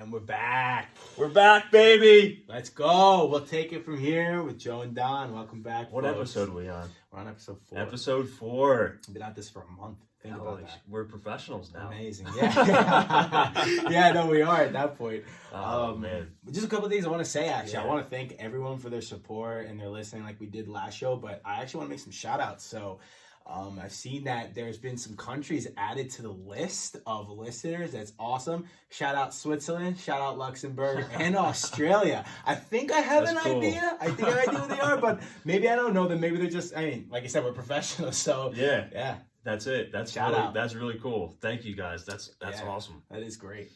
And we're back. We're back, baby. Let's go. We'll take it from here with Joe and Don. Welcome back. What folks. episode are we on? We're on episode 4. Episode 4. We've been at this for a month. Think Holy about that. We're professionals now. Amazing. Yeah. Yeah, no, we are at that point. Man. Just a couple of things I want to say, actually. Yeah. I want to thank everyone for their support and their listening like we did last show, but I actually want to make some shout outs. So I've seen that there's been some countries added to the list of listeners. That's awesome. Shout out Switzerland, shout out Luxembourg, and Australia. I think I have That's an cool. idea. I think I idea who they are, but maybe I don't know them. Maybe they're just, I mean, like I said, we're professionals. So Yeah. That's it. Shout out. That's really cool. Thank you guys. That's awesome. That is great.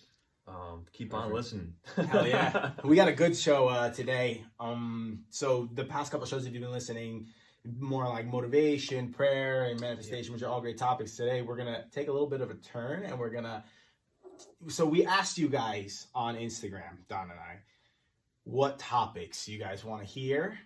Keep on listening. Hell yeah. We got a good show today. So the past couple shows, if you've been listening, more like motivation, prayer, and manifestation, which are all great topics. Today, we're going to take a little bit of a turn, and we're going to... So we asked you guys on Instagram, Don and I, what topics you guys want to hear,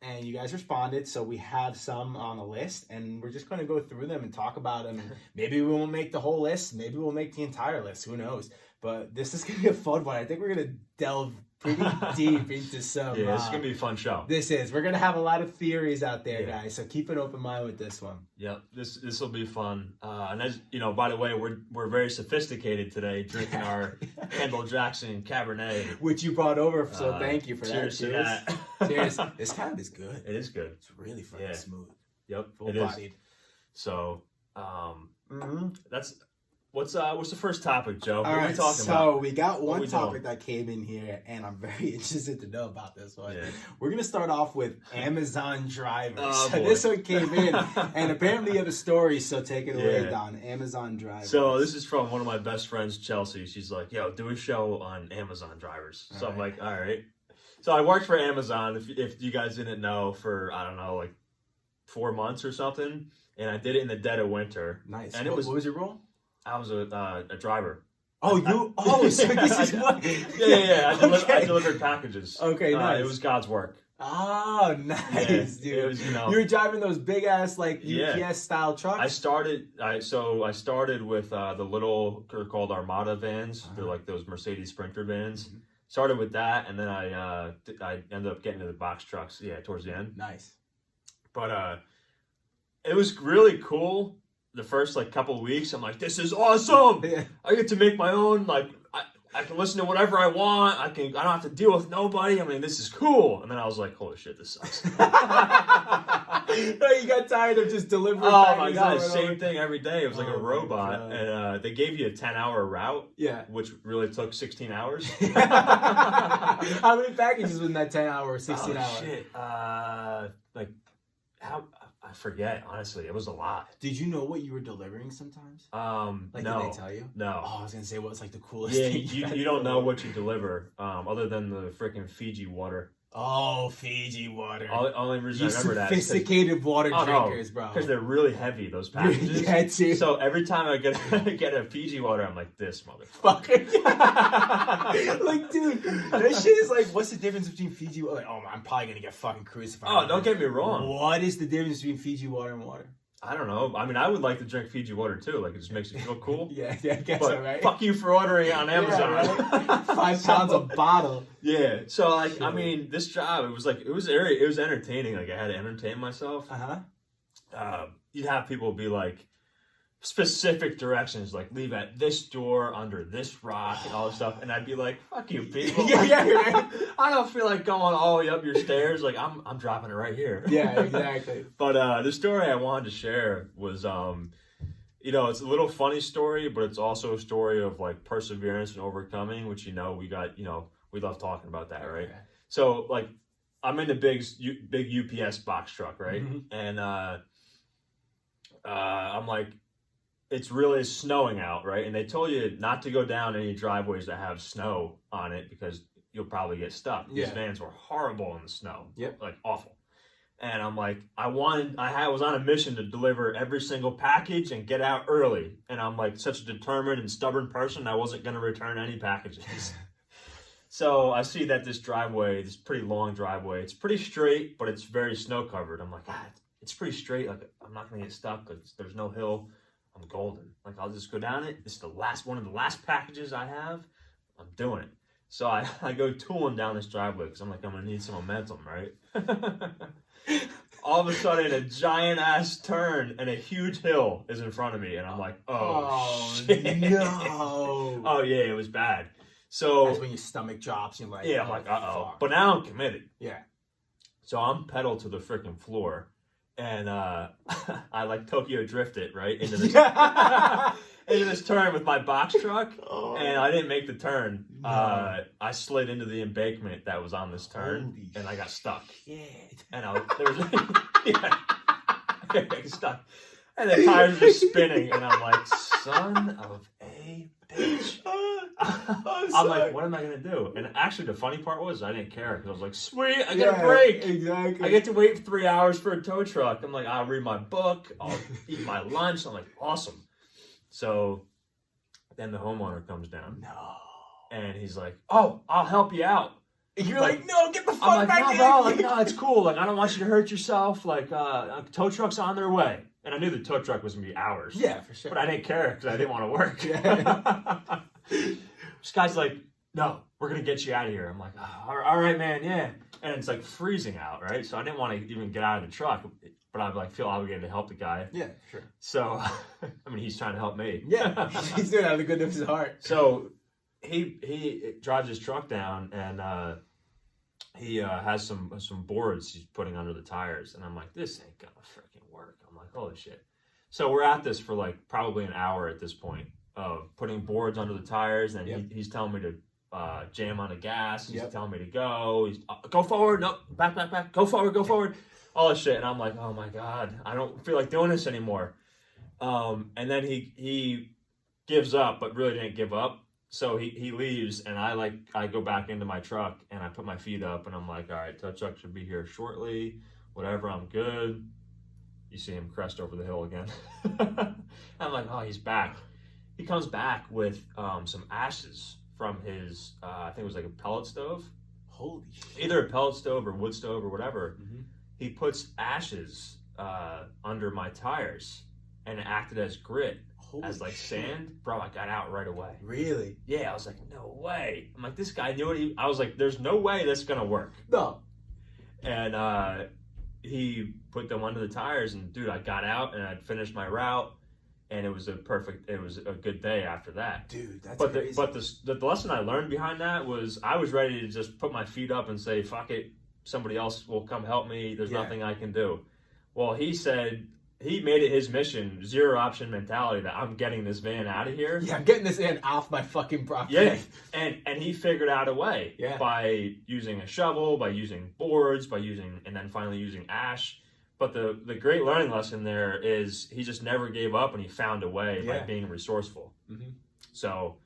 and you guys responded, so we have some on the list, and we're just going to go through them and talk about them. Maybe we won't make the whole list. Maybe we'll make the entire list. Who knows? But this is going to be a fun one. I think we're going to delve pretty deep into some... Yeah, this is going to be a fun show. We're going to have a lot of theories out there, Yeah. guys, so keep an open mind with this one. Yep, this will be fun. And as you know, by the way, we're very sophisticated today, drinking our Campbell Jackson Cabernet. Which you brought over, so thank you for cheers that. to that. Cheers. This kind is good. It is good. It's really fucking smooth. Yep, Full-bodied. So, that's what's the first topic, Joe? What are we right, talking about? so we got What one we topic that came in here, and I'm very interested to know about this one. Yeah. We're going to start off with Amazon drivers. Oh, So boy. this one came in, and apparently you have a story, so take it away, Yeah. Don. Amazon drivers. So this is from one of my best friends, Chelsea. She's like, "Yo, do a show on Amazon drivers." So I'm like, "All right." So I worked for Amazon. If you guys didn't know, for I don't know, like 4 months or something, and I did it in the dead of winter. Nice. And what was what was your role? I was a driver. So this is what... Yeah. I delivered packages. Okay, nice. It was God's work. Oh, nice, dude. It was, you were driving those big ass like UPS style trucks. I started with the little, they're called Armada vans. They're like those Mercedes Sprinter vans. Mm-hmm. Started with that, and then I ended up getting to the box trucks. Yeah, towards the end. Nice. But it was really cool. The first like couple of weeks, I'm like, this is awesome. Yeah. I get to make my own, like I can listen to whatever I want. I don't have to deal with nobody. I mean, this is cool. And then I was like, holy shit, this sucks. No, you got tired of just delivering. Oh my packages god, over and same over. thing every day. It was like a Oh my robot. God. And they gave you a 10-hour route, Yeah. which really took 16 hours. How many packages was in that 10 hour or 16 hour? Shit. Like how I forget, honestly. It was a lot. Did you know what you were delivering sometimes? Like, no. did they tell you? No. Oh, I was gonna say, what's like the coolest Yeah, thing? you don't know what you deliver, other than the freaking Fiji water. Oh, Fiji water. Only reason You I remember that is sophisticated water drinkers, bro. because they're really heavy, those packages. Yeah, too. So every time I get a Fiji water, I'm like, this motherfucker. Like, dude, that shit is like, what's the difference between Fiji water? Like, oh, I'm probably gonna get fucking crucified. Oh, don't get me wrong. What is the difference between Fiji water and water? I don't know. I mean, I would like to drink Fiji water too. Like, it just makes you feel cool. Yeah, I guess But so, right? fuck you for ordering on Amazon. Yeah, right? 5 pounds a bottle. Yeah. So like, I mean, this job, it was entertaining. Like, I had to entertain myself. You'd have people be like, specific directions, like leave at this door under this rock and all this stuff, and I'd be like, fuck you, people. Yeah, right. I don't feel like going all the way up your stairs. Like, I'm dropping it right here. Yeah, exactly. But the story I wanted to share was it's a little funny story, but it's also a story of like perseverance and overcoming, which we love talking about that, right? Okay. So like, I'm in the big UPS box truck, right? Mm-hmm. And I'm like, it's really snowing out, right? And they told you not to go down any driveways that have snow on it because you'll probably get stuck. These vans were horrible in the snow. Yep. Like, awful. And I'm like, I was on a mission to deliver every single package and get out early. And I'm like such a determined and stubborn person, I wasn't going to return any packages. So I see that this pretty long driveway, it's pretty straight, but it's very snow covered. I'm like, it's pretty straight. Like, I'm not going to get stuck. There's no hill. I'm golden. Like, I'll just go down it. This is one of the last packages I have. I'm doing it. So I go tooling down this driveway because I'm like, I'm going to need some momentum, right? All of a sudden, a giant ass turn and a huge hill is in front of me. And I'm like, oh shit. No. Oh, yeah, it was bad. So that's when your stomach drops. You're like, yeah, I'm like, uh-oh. But now I'm committed. Yeah. So I'm pedaled to the freaking floor. And I like Tokyo drifted, right? Into this, into this turn with my box truck. Oh. And I didn't make the turn. No. I slid into the embankment that was on this turn. Holy and I got stuck. Shit. And there was yeah, I got stuck. And the tires were spinning. And I'm like, son of a bitch. I'm like, what am I going to do? And actually, the funny part was I didn't care. Because I was like, sweet, I get a break. Exactly. I get to wait 3 hours for a tow truck. I'm like, I'll read my book. I'll eat my lunch. I'm like, awesome. So then the homeowner comes down. No. And he's like, oh, I'll help you out. And you're like, no, get the fuck I'm like, back no, in. bro, like, no, it's cool. Like, I don't want you to hurt yourself. Like, tow truck's on their way. And I knew the tow truck was going to be hours. Yeah, for sure. But I didn't care because I didn't want to work. Yeah. This guy's like, no, we're going to get you out of here. I'm like, oh, all right, man, yeah. And it's like freezing out, right? So I didn't want to even get out of the truck. But I like feel obligated to help the guy. Yeah, sure. So, I mean, he's trying to help me. Yeah, he's doing it out of the goodness of his heart. So he drives his truck down and he has some boards he's putting under the tires. And I'm like, this ain't gonna freaking work. I'm like, holy shit. So we're at this for like probably an hour at this point of putting boards under the tires. And Yep. he's telling me to jam on the gas. He's Yep. telling me to go. He's go forward. No, back. Go forward. All this shit. And I'm like, oh my God, I don't feel like doing this anymore. And then he gives up, but really didn't give up. So he leaves, and I go back into my truck, and I put my feet up, and I'm like, all right, tow truck should be here shortly. Whatever, I'm good. You see him crest over the hill again. I'm like, oh, he's back. He comes back with some ashes from his, I think it was like a pellet stove. Holy shit. Either a pellet stove or wood stove or whatever. Mm-hmm. He puts ashes under my tires, and it acted as grit. Holy as like shit. sand, bro, I got out right away. Really? Yeah, I was like, no way. I'm like, this guy knew what I was like, there's no way that's gonna work. No. And he put them under the tires, and dude, I got out and I'd finished my route, and it was a good day after that. Dude, that's but crazy. the lesson I learned behind that was I was ready to just put my feet up and say, fuck it, somebody else will come help me. There's nothing I can do. Well, he said he made it his mission, zero option mentality, that I'm getting this van out of here. Yeah, I'm getting this van off my fucking property. Yeah, and he figured out a way. Yeah. By using a shovel, by using boards, and then finally using ash. But the great learning lesson there is he just never gave up, and he found a way by being resourceful. Mm-hmm. So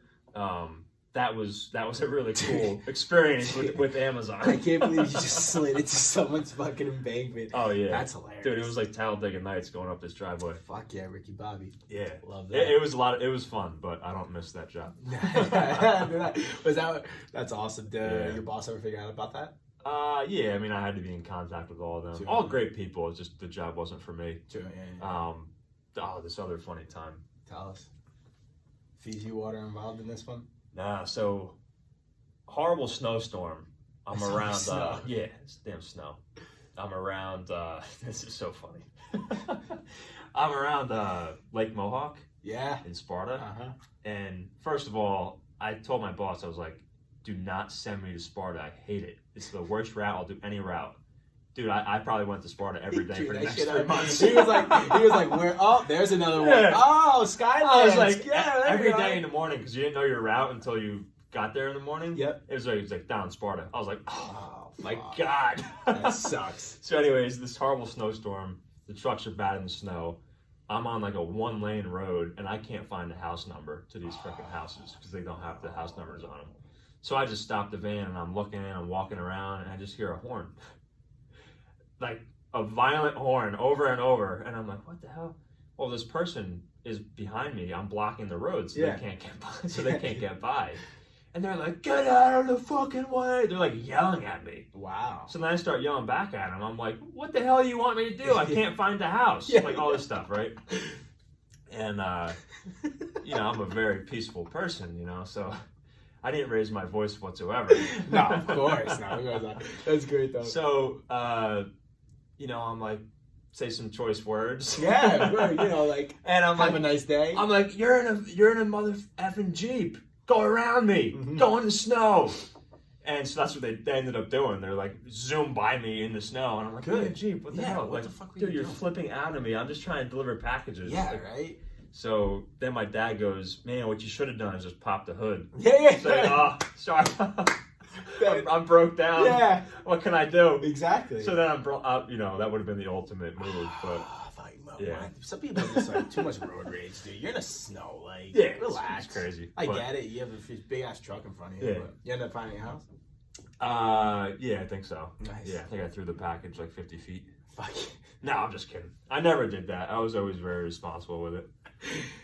that was a really cool experience with Amazon. I can't believe you just slid into someone's fucking embankment. Oh yeah, that's hilarious, dude. It was like Talladega Nights going up this driveway. Fuck yeah, Ricky Bobby. Yeah, love that. It was it was fun, but I don't miss that job. That's awesome. Did your boss ever figure out about that? Yeah. I mean, I had to be in contact with all of them. Sure. All great people. It's just the job wasn't for me. Sure. Yeah. This other funny time. Tell us. Fiji water involved in this one? Nah. So horrible snowstorm. I'm around. Snow. Yeah, it's damn snow. I'm around. This is so funny. I'm around Lake Mohawk. Yeah. In Sparta. Uh-huh. And first of all, I told my boss, I was like, do not send me to Sparta. I hate it. It's the worst route. I'll do any route. Dude, I probably went to Sparta every day for the next 3 months. He was like, where? Oh, there's another one. Yeah. Oh, Skylands. I was like, yeah, every day in the morning, because you didn't know your route until you got there in the morning. Yep. It was like down Sparta. I was like, oh my fuck. God. That sucks. So anyways, this horrible snowstorm. The trucks are bad in the snow. I'm on like a 1-lane road, and I can't find the house number to these freaking houses because they don't have the house numbers on them. So I just stopped the van, and I'm looking, and I'm walking around, and I just hear a horn. Like a violent horn over and over. And I'm like, what the hell? Well, this person is behind me. I'm blocking the road, so they can't get by. So they can't get by. And they're like, get out of the fucking way. They're like yelling at me. Wow. So then I start yelling back at them. I'm like, what the hell do you want me to do? I can't find the house. Like all this stuff, right? And, I'm a very peaceful person, so I didn't raise my voice whatsoever. No, of course not. That's great though. So, I'm like, say some choice words. Yeah, right, like, and I'm have like, a nice day. I'm like, you're in a mother effing Jeep. Go around me. Mm-hmm. Go in the snow. And so that's what they ended up doing. They're like, zoom by me in the snow. And I'm like, good Jeep, what the hell? What like, the fuck were dude, you you're doing? flipping out of me. I'm just trying to deliver packages. Yeah, like, right? So then my dad goes, man, what you should have done is just pop the hood. Yeah. Say, oh, sorry. I'm broke down. Yeah. What can I do? Exactly. So then that would have been the ultimate move. But yeah. Some people are just like too much road rage, dude. You're in the snow, like, yeah, relax. It's crazy. I get it. You have a big ass truck in front of you. Yeah. But you end up finding a house? Yeah, I think so. Nice. Yeah, I think I threw the package like 50 feet. Fuck. No, I'm just kidding. I never did that. I was always very responsible with it.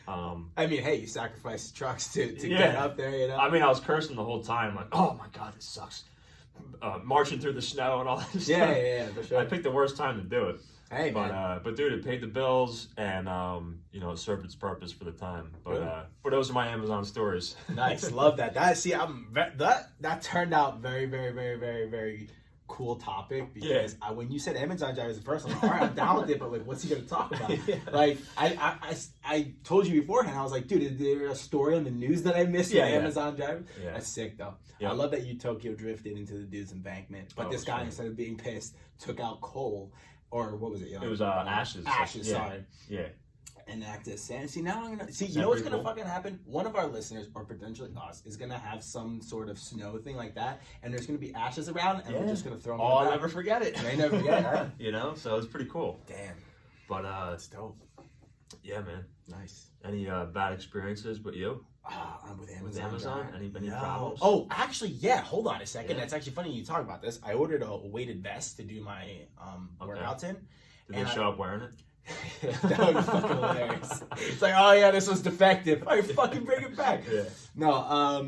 I mean, hey, you sacrificed trucks to get up there, I mean, I was cursing the whole time, like, oh my god, this sucks. Marching through the snow and all that stuff. Yeah, for sure. I picked the worst time to do it. Hey, man. But dude, it paid the bills and it served its purpose for the time. But those are my Amazon stories. Nice, love that. That turned out very, very, very, very, very cool topic because when you said Amazon drivers at first, I'm like, all right, I'm down with it, but like, what's he gonna talk about? Yeah. Like, I told you beforehand, I was like, dude, is there a story on the news that I missed? Yeah, Amazon drivers. Yeah. That's sick though. Yeah. I love that you Tokyo drifted into the dude's embankment, but this guy instead of being pissed took out coal. Or what was it? It was ashes. Ashes, yeah. sorry. Yeah. And act as sand. See, now I'm gonna see. You know what's gonna fucking happen? One of our listeners, or potentially us, is gonna have some sort of snow thing like that, and there's gonna be ashes around, and we're just gonna throw them. Oh, I'll never forget it. I never forget it. Huh? So it's pretty cool. Damn. But That's dope. yeah, man. Nice. Any bad experiences? But you? With Amazon. With Amazon? Any problems? Oh, actually, yeah. Hold on a second. That's actually funny you talk about this. I ordered a weighted vest to do my workouts in. Did they show up wearing it? That would be fucking hilarious. It's like, oh yeah, this was defective. All right, fucking bring it back. Yeah. No,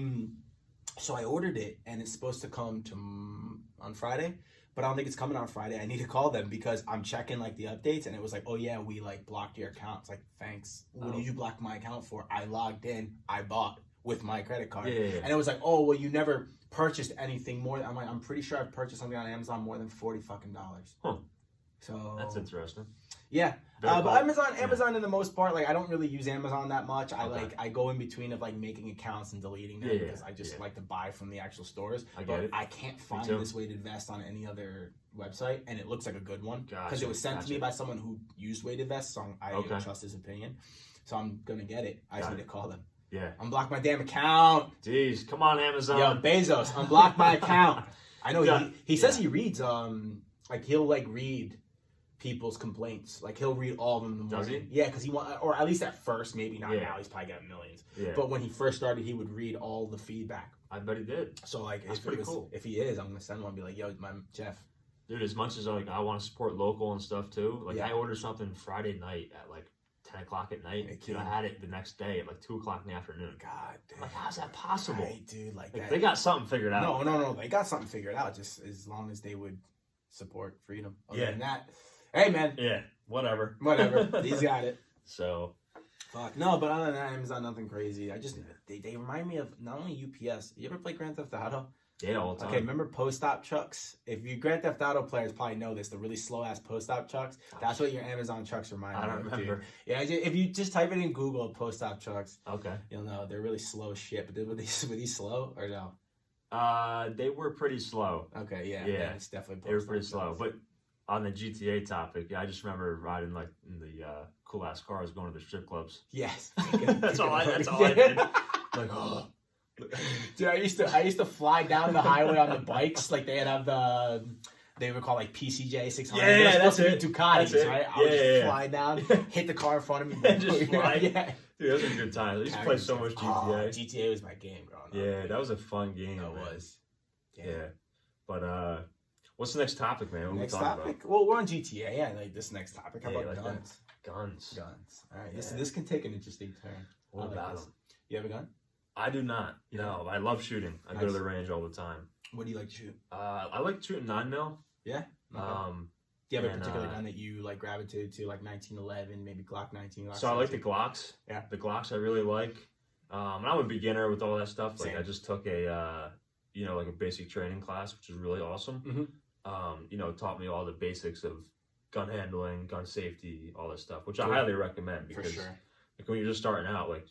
so I ordered it and it's supposed to come on Friday, but I don't think it's coming on Friday. I need to call them because I'm checking like the updates and it was like, oh yeah, we like blocked your account. It's like, thanks. What did you block my account for? I logged in, I bought with my credit card. Yeah. And it was like, oh well, you never purchased anything more. I'm like, I'm pretty sure I've purchased something on Amazon more than $40 fucking. Huh. So that's interesting. Yeah, cool. but Amazon in the most part, like I don't really use Amazon that much. I go in between of like making accounts and deleting them because I just like to buy from the actual stores. I get it. I can't find this weighted vest on any other website, and it looks like a good one because it was sent to me by someone who used weighted vests, so I trust his opinion. So I'm gonna get it. I just need to call them. Yeah. Unblock my damn account. Jeez, come on, Amazon. Yo, Bezos, unblock my account. I know he says he reads like he'll like read people's complaints. Like he'll read all of them in the morning. Does he? Yeah, because he want, or at least at first, maybe not now. He's probably got millions. Yeah. But when he first started, he would read all the feedback. I bet he did. So like, That's pretty cool. If he is, I'm gonna send one and be like, "Yo, my Jeff." Dude, as much as like I want to support local and stuff too, like I ordered something Friday night at like 10 o'clock at night. Dude, I had it the next day at like 2 o'clock in the afternoon. God damn. Like, how's that possible? Right, dude, like that. They got something figured out. No. They got something figured out. Just as long as they would support freedom. Other than that, hey man. Yeah. Whatever. He's got it. So. Fuck. No, but other than that, Amazon, nothing crazy. They remind me of not only UPS. You ever play Grand Theft Auto? Yeah, all the time. Okay, remember post-op trucks? If you Grand Theft Auto players probably know this, the really slow-ass post-op trucks. That's what your Amazon trucks remind me of. I don't remember. Dude. Yeah, if you just type it in Google, post-op trucks, okay, you'll know. They're really slow as shit. But were these slow or no? They were pretty slow. Okay, yeah. It's definitely they were pretty slow. But on the GTA topic, I just remember riding like in the cool-ass cars going to the strip clubs. Yes. That's all I did. Like, oh. Dude, I used to fly down the highway on the bikes. Like they were called like PCJ 600. Yeah, that's it. Ducatis, right? I would just fly down, hit the car in front of me, and just fly. Yeah. Dude, those were good times. I used to play so much GTA. GTA was my game growing up. Yeah, that was a fun game. It was. Yeah. But what's the next topic, man? What next we talking topic? about? Well, we're on GTA. Yeah, like this next topic. How about like guns? Guns. All right. This can take an interesting turn. What about them? You have a gun? I do not. No, I love shooting. I go to the range all the time. What do you like to shoot? I like shooting 9mm. Yeah. Okay. Do you have a particular gun that you like gravitated to, like 1911, maybe Glock 19? Glock so 17? I like the Glocks. Yeah. The Glocks I really like. And I'm a beginner with all that stuff. Like Same. I just took a like a basic training class, which is really awesome. Mm-hmm. Taught me all the basics of gun handling, gun safety, all this stuff, which I Cool. highly recommend For because sure. like when you're just starting out, like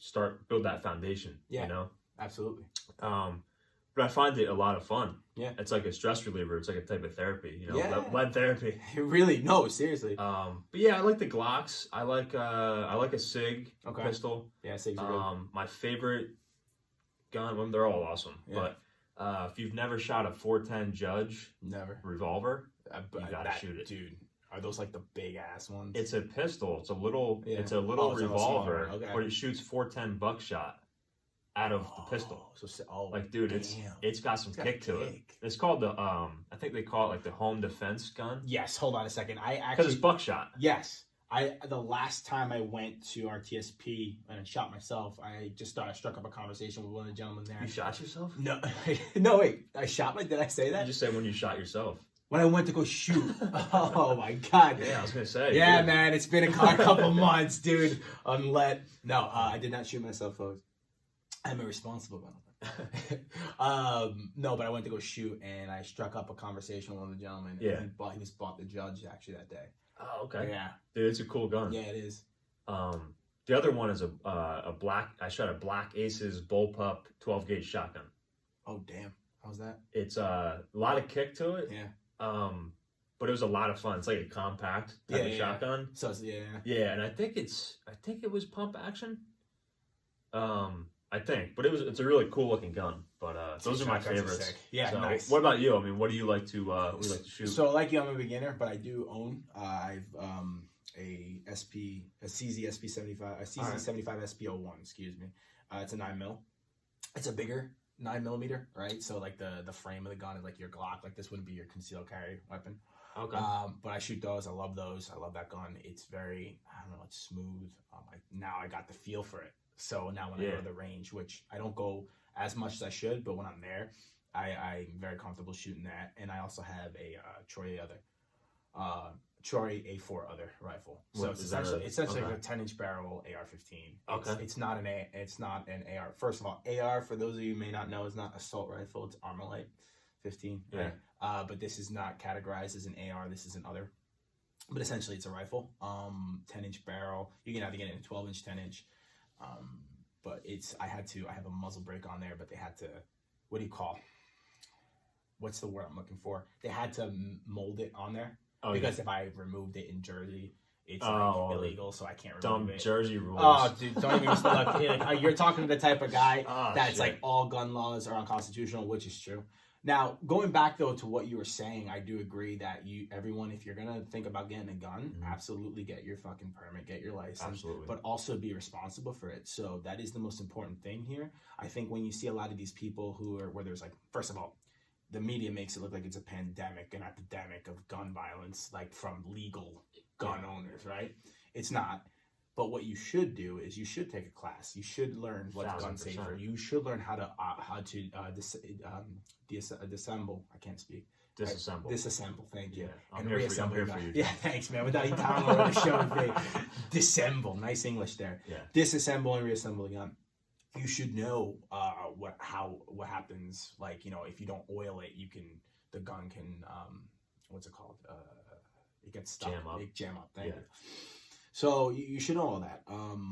build that foundation. Yeah. You know. Absolutely. But I find it a lot of fun. Yeah. It's like a stress reliever. It's like a type of therapy. Yeah. Lead therapy. Really? No, seriously. But yeah, I like the Glocks. I like a Sig pistol. Yeah, Sigs are good. My favorite gun. Well, they're all awesome. Yeah. But if you've never shot a 410 Judge Never. revolver, you gotta shoot it, dude. Are those like the big ass ones? It's a pistol. It's a little. Yeah. It's a little It's a revolver, smaller. Okay. but it shoots 410 buckshot out of the pistol. Like, dude, it's got some kick to it. It's called the I think they call it like the home defense gun. Yes, hold on a second. I actually because it's buckshot. Yes, the last time I went to RTSP and I shot myself, I just struck up a conversation with one of the gentlemen there. You shot yourself? No, no wait. I shot my. Did I say that? You just said when you shot yourself. When I went to go shoot. Oh my god. Yeah, I was gonna say. Yeah, dude. man, it's been a couple months, dude. No, I did not shoot myself, folks. I'm irresponsible about that. No, but I went to go shoot and I struck up a conversation with one of the gentlemen. Yeah. And he just bought the Judge actually that day. Oh, okay. Yeah. Dude, it's a cool gun. Yeah, it is. The other one is a black. I shot a Black Aces bullpup 12 gauge shotgun. Oh damn! How's that? It's a lot of kick to it. Yeah. But it was a lot of fun. It's like a compact type of shotgun. So it's, yeah. Yeah, and I think it was pump action. I think, but it's a really cool looking gun. But those are my favorites. Yeah, so, nice. What about you? I mean, what do you like to shoot? So like you, I'm a beginner, but I do own. I've a CZ SP75, a CZ75 SP01. Excuse me. It's a 9mm. It's a bigger 9mm, right? So like the frame of the gun is like your Glock. Like this wouldn't be your concealed carry weapon. Okay. But I shoot those. I love those. I love that gun. It's very, I don't know, it's smooth. Now I got the feel for it. So now when I go to the range, which I don't go as much as I should, but when I'm there, I'm very comfortable shooting that. And I also have a Troy A4 other rifle. So it's essentially like a 10-inch barrel AR-15. Okay. It's not an AR. First of all, AR, for those of you who may not know, is not assault rifle. It's Armalite 15. Yeah. Right? But this is not categorized as an AR. This is an other. But essentially, it's a rifle. 10-inch barrel. You can either get it in a 12-inch, 10-inch. But I have a muzzle brake on there, but they had to, what's the word I'm looking for? They had to mold it on there. Because if I removed it in Jersey, it's illegal, so I can't remove it. Dumb Jersey rules. Oh, dude, don't even look. You're talking to the type of guy that's like all gun laws are unconstitutional, which is true. Now, going back though to what you were saying, I do agree that everyone, if you're gonna think about getting a gun, absolutely get your fucking permit, get your license, absolutely. But also be responsible for it. So that is the most important thing here. I think when you see a lot of these people where there's like, first of all, the media makes it look like it's a pandemic, an epidemic of gun violence, like from legal gun owners, right? It's not. But what you should do is you should take a class. You should learn what's gun safer. You should learn how to disassemble. I can't speak. Disassemble. Disassemble. Thank you. Yeah, and reassemble. I'm here for you. Yeah, thanks, man. Without you downloading the show, disassemble. Nice English there. Yeah. Disassemble and reassemble a gun. You should know what happens. Like, if you don't oil it, the gun can what's it called? It gets stuck. Jam up. Thank you. So you should know all that.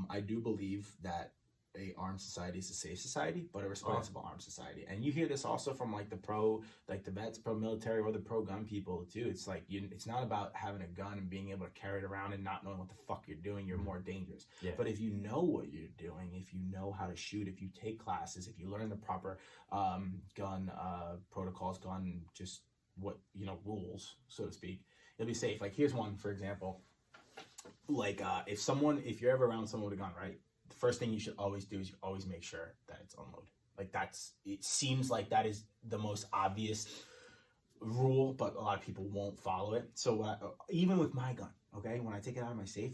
I do believe that a armed society is a safe society, but a responsible armed society. And you hear this also from like the vets, pro-military, or the pro-gun people too. It's like it's not about having a gun and being able to carry it around and not knowing what the fuck you're doing. You're more dangerous. Yeah. But if you know what you're doing, if you know how to shoot, if you take classes, if you learn the proper gun protocols, gun just rules, so to speak, you'll be safe. Like here's one, for example. Like if you're ever around someone with a gun, right? The first thing you should always do is you always make sure that it's unloaded. Like it seems like that is the most obvious rule, but a lot of people won't follow it. So even with my gun, okay, when I take it out of my safe,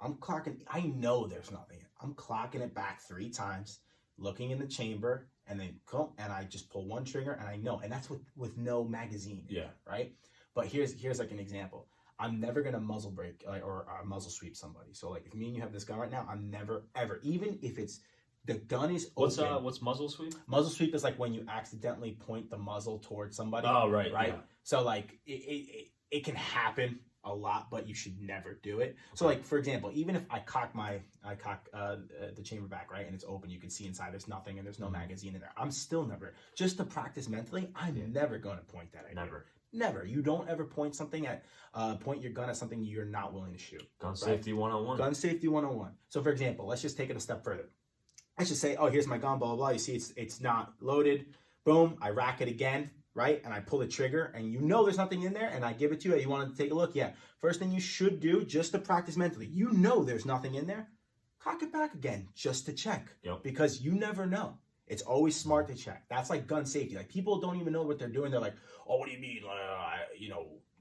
I'm clocking. I know there's nothing in it. I'm clocking it back 3 times, looking in the chamber, and then I just pull one trigger, and I know, and that's with no magazine. Yeah. Right. But here's like an example. I'm never gonna muzzle brake or muzzle sweep somebody. So like if me and you have this gun right now, I'm never ever, even if it's The gun is open. What's muzzle sweep? Muzzle sweep is like when you accidentally point the muzzle towards somebody. Oh, right. Yeah. So like it can happen a lot, but you should never do it. So like for example, even if I cock the chamber back, right, and it's open, you can see inside there's nothing and there's no magazine in there. I'm still never, just to practice mentally, I'm never going to point that at Never. You don't ever point something at point your gun at something you're not willing to shoot. Gun safety 101. Gun safety 101. So for example, let's just take it a step further. Let's just say, oh, here's my gun, blah blah blah. You see it's not loaded. Boom, I rack it again. Right? And I pull the trigger and you know there's nothing in there and I give it to you. You want to take a look? Yeah. First thing you should do, just to practice mentally, you know there's nothing in there, cock it back again just to check. Yep. Because you never know. It's always smart to check. That's like gun safety. Like people don't even know what they're doing. They're like, oh, what do you mean?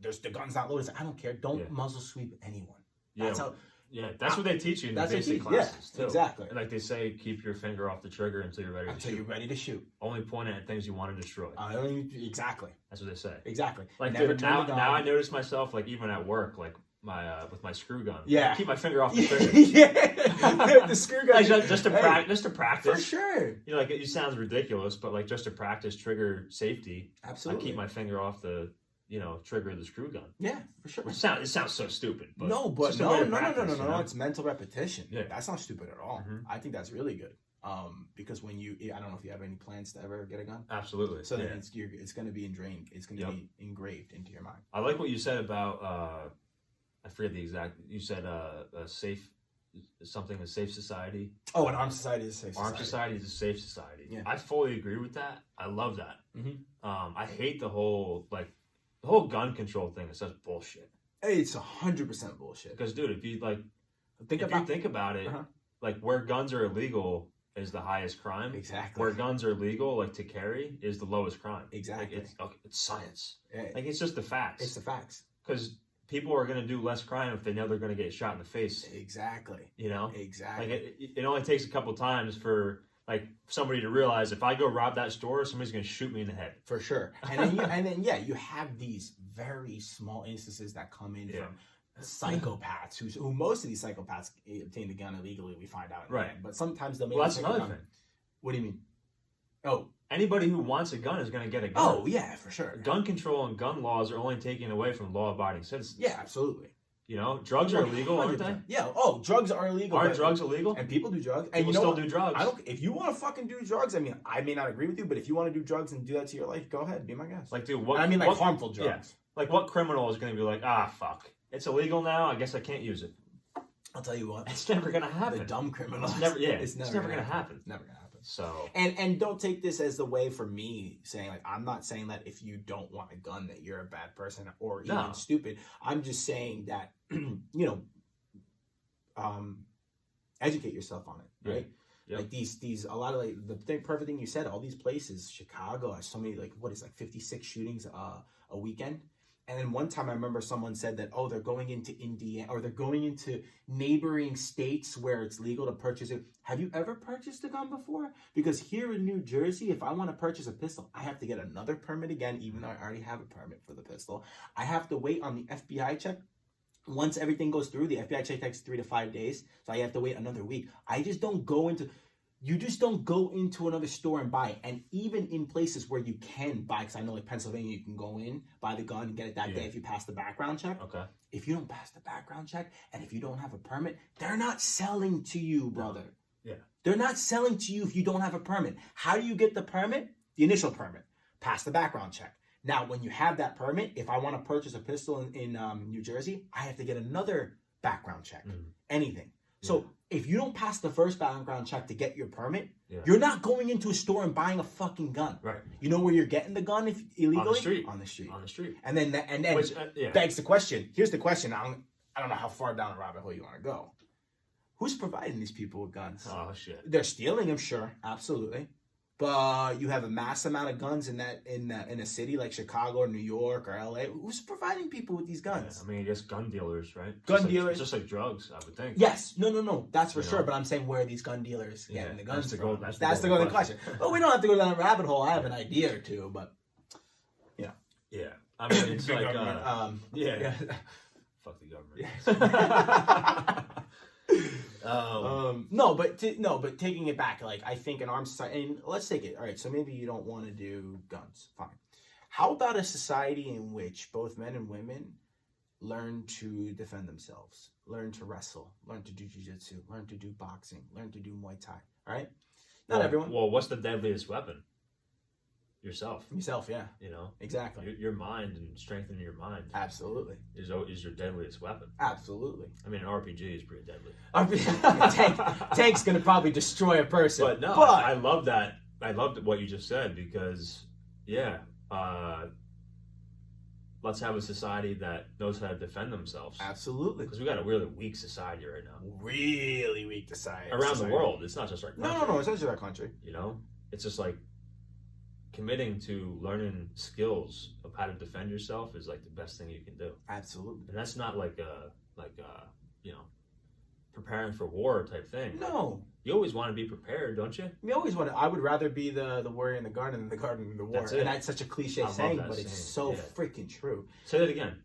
There's the gun's not loaded. I don't care. Don't muzzle sweep anyone. That's how. Yeah, that's what they teach you in the basic classes too. Exactly. Like they say, keep your finger off the trigger until you're ready to shoot. Until you're ready to shoot. Only point it at things you want to destroy. Exactly. That's what they say. Exactly. Like now I notice myself, like even at work, like my with my screw gun. Yeah. I keep my finger off the trigger. The screw gun. Like just to practice. For sure. You know, like it sounds ridiculous, but like just to practice trigger safety. Absolutely. I keep my finger off the trigger of the screw gun. Yeah, for sure. It sounds so stupid. But no. It's mental repetition. Yeah. That's not stupid at all. Mm-hmm. I think that's really good. Because when I don't know if you have any plans to ever get a gun. Absolutely. So then it's going to be ingrained. It's going to be engraved into your mind. I like what you said about I forget the exact. You said a safe society. Oh, an armed society is a safe society. Armed society is a safe society. Yeah. I fully agree with that. I love that. Mm-hmm. I hate the whole gun control thing is such bullshit. It's 100% bullshit. Because, dude, if you think about it, like where guns are illegal is the highest crime. Exactly. Where guns are legal, like to carry, is the lowest crime. Exactly. Like, it's science. Yeah. Like it's just the facts. It's the facts. Because people are going to do less crime if they know they're going to get shot in the face. Exactly. You know. Exactly. Like it only takes a couple times for like somebody to realize if I go rob that store, somebody's going to shoot me in the head. For sure. And then you have these very small instances that come in from psychopaths who most of these psychopaths obtain the gun illegally. We find out, right? But sometimes they'll. Well, that's another thing. What do you mean? Oh, anybody who wants a gun is going to get a gun. Oh yeah, for sure. Gun control and gun laws are only taken away from law-abiding citizens. Yeah, absolutely. You know, drugs are illegal, aren't they? Yeah. Oh, drugs are illegal. Aren't drugs illegal? And people do drugs. And people still do drugs. If you want to fucking do drugs, I mean, I may not agree with you, but if you want to do drugs and do that to your life, go ahead, be my guest. Like, dude, harmful drugs. Yeah. Like, what criminal is going to be like, fuck, it's illegal now, I guess I can't use it. I'll tell you what. It's never going to happen. The dumb criminals. It's never going to happen. It's never going to happen. So and don't take this as the way for me saying, like, I'm not saying that if you don't want a gun that you're a bad person or even stupid. I'm just saying that educate yourself on it, right? Yeah. Like these a lot of the perfect thing you said, all these places, Chicago has so many 56 shootings a weekend. And then one time I remember someone said that, they're going into Indiana or they're going into neighboring states where it's legal to purchase it. Have you ever purchased a gun before? Because here in New Jersey, if I want to purchase a pistol, I have to get another permit again, even though I already have a permit for the pistol. I have to wait on the FBI check. Once everything goes through, the FBI check takes 3 to 5 days. So I have to wait another week. You just don't go into another store and buy it. And even in places where you can buy, because I know like Pennsylvania, you can go in, buy the gun, and get it that day if you pass the background check. Okay. If you don't pass the background check, and if you don't have a permit, they're not selling to you, brother. Yeah. They're not selling to you if you don't have a permit. How do you get the permit? The initial permit. Pass the background check. Now, when you have that permit, if I want to purchase a pistol in New Jersey, I have to get another background check. Anything. So if you don't pass the first background check to get your permit, you're not going into a store and buying a fucking gun. Right. You know where you're getting the gun if illegally? On the street. And then which begs the question. Here's the question. I don't know how far down the rabbit hole you want to go. Who's providing these people with guns? Oh shit. They're stealing them, sure, absolutely. But you have a mass amount of guns in a city like Chicago or New York or LA. Who's providing people with these guns? Yeah, I mean, I guess gun dealers, right? Dealers, just like drugs, I would think. Yes, no, that's for sure. But I'm saying where are these gun dealers getting the guns from? That's the golden question. But we don't have to go down that rabbit hole. I have an idea or two, but yeah. I mean, it's like government. Fuck the government. No, but taking it back, like I think in our society, and let's take it. All right, so maybe you don't want to do guns. Fine. How about a society in which both men and women learn to defend themselves, learn to wrestle, learn to do jiu-jitsu, learn to do boxing, learn to do Muay Thai, right? Not everyone. Well, what's the deadliest weapon? Yourself. Yourself, yeah. You know? Exactly. Your mind and strengthening your mind. Absolutely. Is your deadliest weapon. Absolutely. I mean, an RPG is pretty deadly. Tank's going to probably destroy a person. But no, I love that. I loved what you just said because, yeah, let's have a society that knows how to defend themselves. Absolutely. Because we got a really weak society right now. Really weak society. Around the world. It's not just our country. No. It's not just our country. You know? It's just like committing to learning skills of how to defend yourself is like the best thing you can do. Absolutely. And that's not like preparing for war type thing. No. You always want to be prepared, don't you? We always want to. I would rather be the warrior in the garden than the garden in the war. And that's such a cliche saying, but it's so freaking true. Say that again.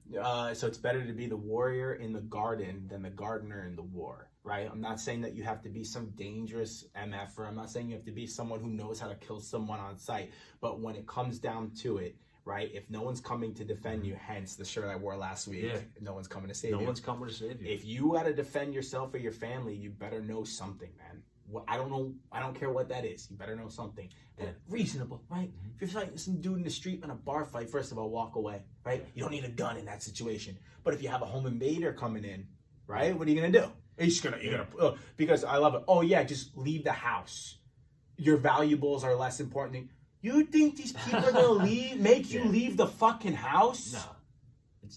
So it's better to be the warrior in the garden than the gardener in the war, right? I'm not saying that you have to be some dangerous MF, or I'm not saying you have to be someone who knows how to kill someone on sight. But when it comes down to it, right? If no one's coming to defend you, hence the shirt I wore last week, no one's coming to save you. No one's coming to save you. If you got to defend yourself or your family, you better know something, man. I don't know. I don't care what that is. You better know something. Reasonable, right? If you're fighting some dude in the street in a bar fight, first of all, walk away, right? You don't need a gun in that situation. But if you have a home invader coming in, right? What are you gonna do? You're gonna because I love it. Oh yeah, just leave the house. Your valuables are less important than. You think these people are gonna make you leave the fucking house?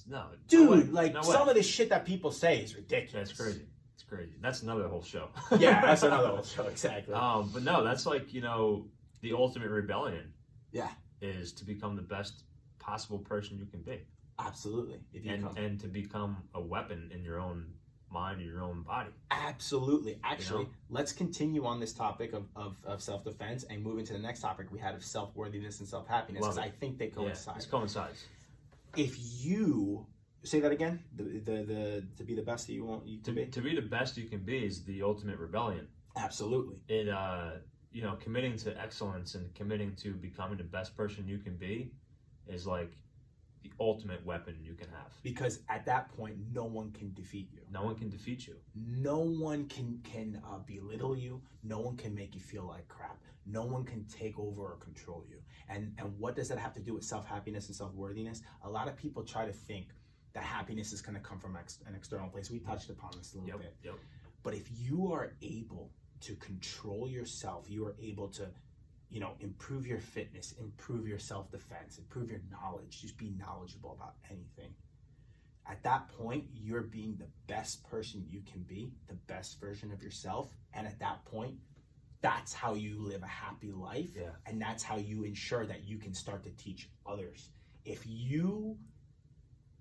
No. Dude, some of the shit that people say is ridiculous. That's crazy. It's crazy. That's another whole show. Yeah, that's another whole show, exactly. But no, that's like, the ultimate rebellion. Yeah. Is to become the best possible person you can be. Absolutely. And to become a weapon in your own mind and your own body. Absolutely. Actually, let's continue on this topic of self-defense and move into the next topic we had of self-worthiness and self-happiness, because I think they coincide. Yeah, it coincides. If you say that again, the to be the best that you want to be. To be the best you can be is the ultimate rebellion. Absolutely. It committing to excellence and committing to becoming the best person you can be is like the ultimate weapon you can have. Because at that point, no one can defeat you. No one can defeat you. No one can belittle you. No one can make you feel like crap. No one can take over or control you. And what does that have to do with self-happiness and self-worthiness? A lot of people try to think that happiness is going to come from an external place. We touched upon this a little bit. Yep. But if you are able to control yourself, you are able to improve your fitness, improve your self-defense, improve your knowledge, just be knowledgeable about anything. At that point, you're being the best person you can be, the best version of yourself. And at that point, that's how you live a happy life. Yeah. And that's how you ensure that you can start to teach others.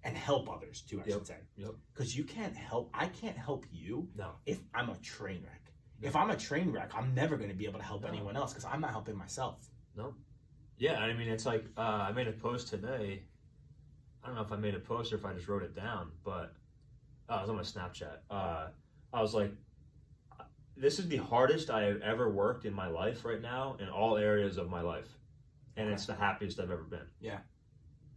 And help others too, I should say. Yep. Because I can't help you if I'm a train wreck. If I'm a train wreck, I'm never going to be able to help anyone else because I'm not helping myself. No. Yeah, I mean, it's like, I made a post today. I don't know if I made a post or if I just wrote it down, but it was on my Snapchat. I was like, this is the hardest I have ever worked in my life right now in all areas of my life. And it's the happiest I've ever been. Yeah.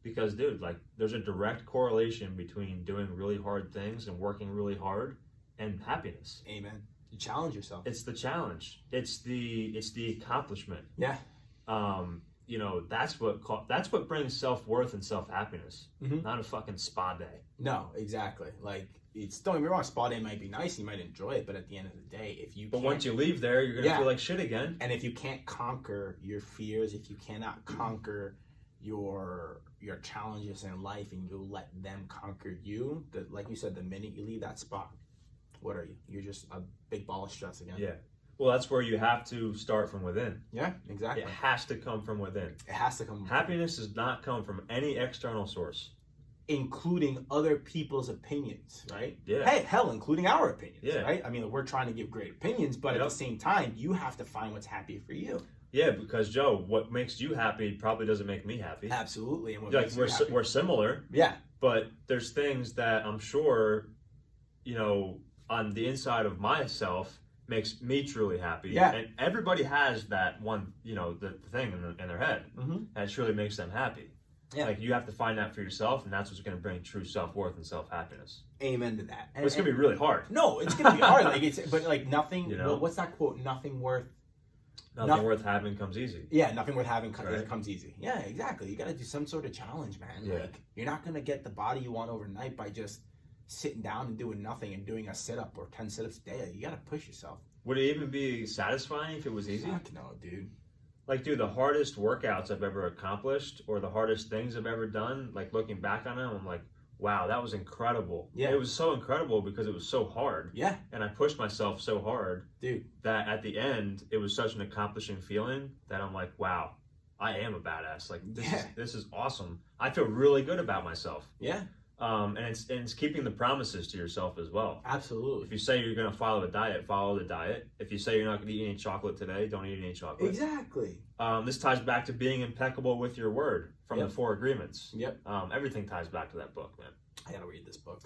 Because, dude, like, there's a direct correlation between doing really hard things and working really hard and happiness. Amen. You challenge yourself. It's the challenge. It's the accomplishment. Yeah. That's what brings self-worth and self-happiness. Mm-hmm. Not a fucking spa day. No, exactly. Like, don't get me wrong, spa day might be nice, you might enjoy it, but at the end of the day, But once you leave there, you're gonna feel like shit again. And if you can't conquer your fears, if you cannot conquer your challenges in life and you let them conquer you, like you said, the minute you leave that spot, what are you? You're just a big ball of stress again. Yeah. Well, that's where you have to start from within. Yeah, exactly. It has to come from within. It has to come from Happiness does not come from any external source. Including other people's opinions, right? Yeah. Hey, hell, including our opinions, right? I mean, we're trying to give great opinions, but at the same time, you have to find what's happy for you. Yeah, because Joe, what makes you happy probably doesn't make me happy. Absolutely. And we're similar. Yeah. But there's things that I'm sure, on the inside of myself makes me truly happy. Yeah. And everybody has that one, the thing in their head that truly makes them happy. Yeah. Like, you have to find that for yourself, and that's what's going to bring true self-worth and self-happiness. Amen to that. But it's going to be really hard. No, it's going to be hard. But like nothing, know? what's that quote? Nothing worth worth having comes easy. Yeah, nothing worth having Right. comes easy. Yeah, exactly. You got to do some sort of challenge, man. Yeah. Like, you're not going to get the body you want overnight by just sitting down and doing nothing and doing a sit-up or 10 sit-ups a day. You got to push yourself. Would it even be satisfying if it was easy? Fuck no, dude. Like, dude, the hardest workouts I've ever accomplished or the hardest things I've ever done, like, looking back on them, I'm like, wow, that was incredible. Yeah. It was so incredible because it was so hard. Yeah. And I pushed myself so hard, dude, that at the end, it was such an accomplishing feeling that I'm like, wow, I am a badass. Like, this is awesome. I feel really good about myself. Yeah. And it's keeping the promises to yourself as well. Absolutely. If you say you're going to follow a diet, follow the diet. If you say you're not going to eat any chocolate today, don't eat any chocolate. Exactly. This ties back to being impeccable with your word from the 4 agreements. Yep. Everything ties back to that book, man. I gotta read this book.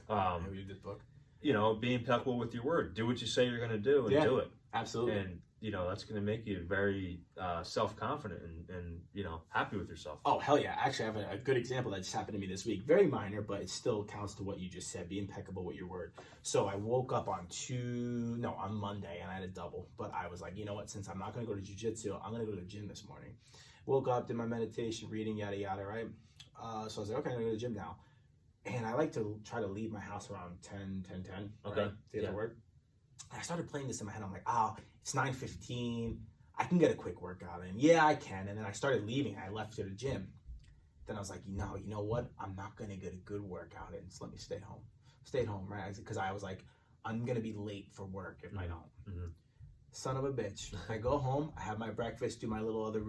Being impeccable with your word. Do what you say you're going to do and do it. Absolutely. And, that's going to make you very self-confident and happy with yourself. Oh, hell yeah. Actually, I have a good example that just happened to me this week. Very minor, but it still counts to what you just said. Be impeccable with your word. So I woke up on Monday, and I had a double. But I was like, you know what? Since I'm not going to go to jiu-jitsu, I'm going to go to the gym this morning. Woke up, did my meditation, reading, yada, yada, right? So I was like, okay, I'm going to go to the gym now. And I like to try to leave my house around 10, Okay. Right, to get to work. And I started playing this in my head. I'm like, it's 9:15. I can get a quick workout in. Yeah, I can. And then I started leaving. I left to the gym. Then I was like, you know what? I'm not going to get a good workout in, so let me stay home. Stayed home, right? Because I was like, I'm going to be late for work if I don't. Mm-hmm. Son of a bitch. I go home, I have my breakfast, do my little other,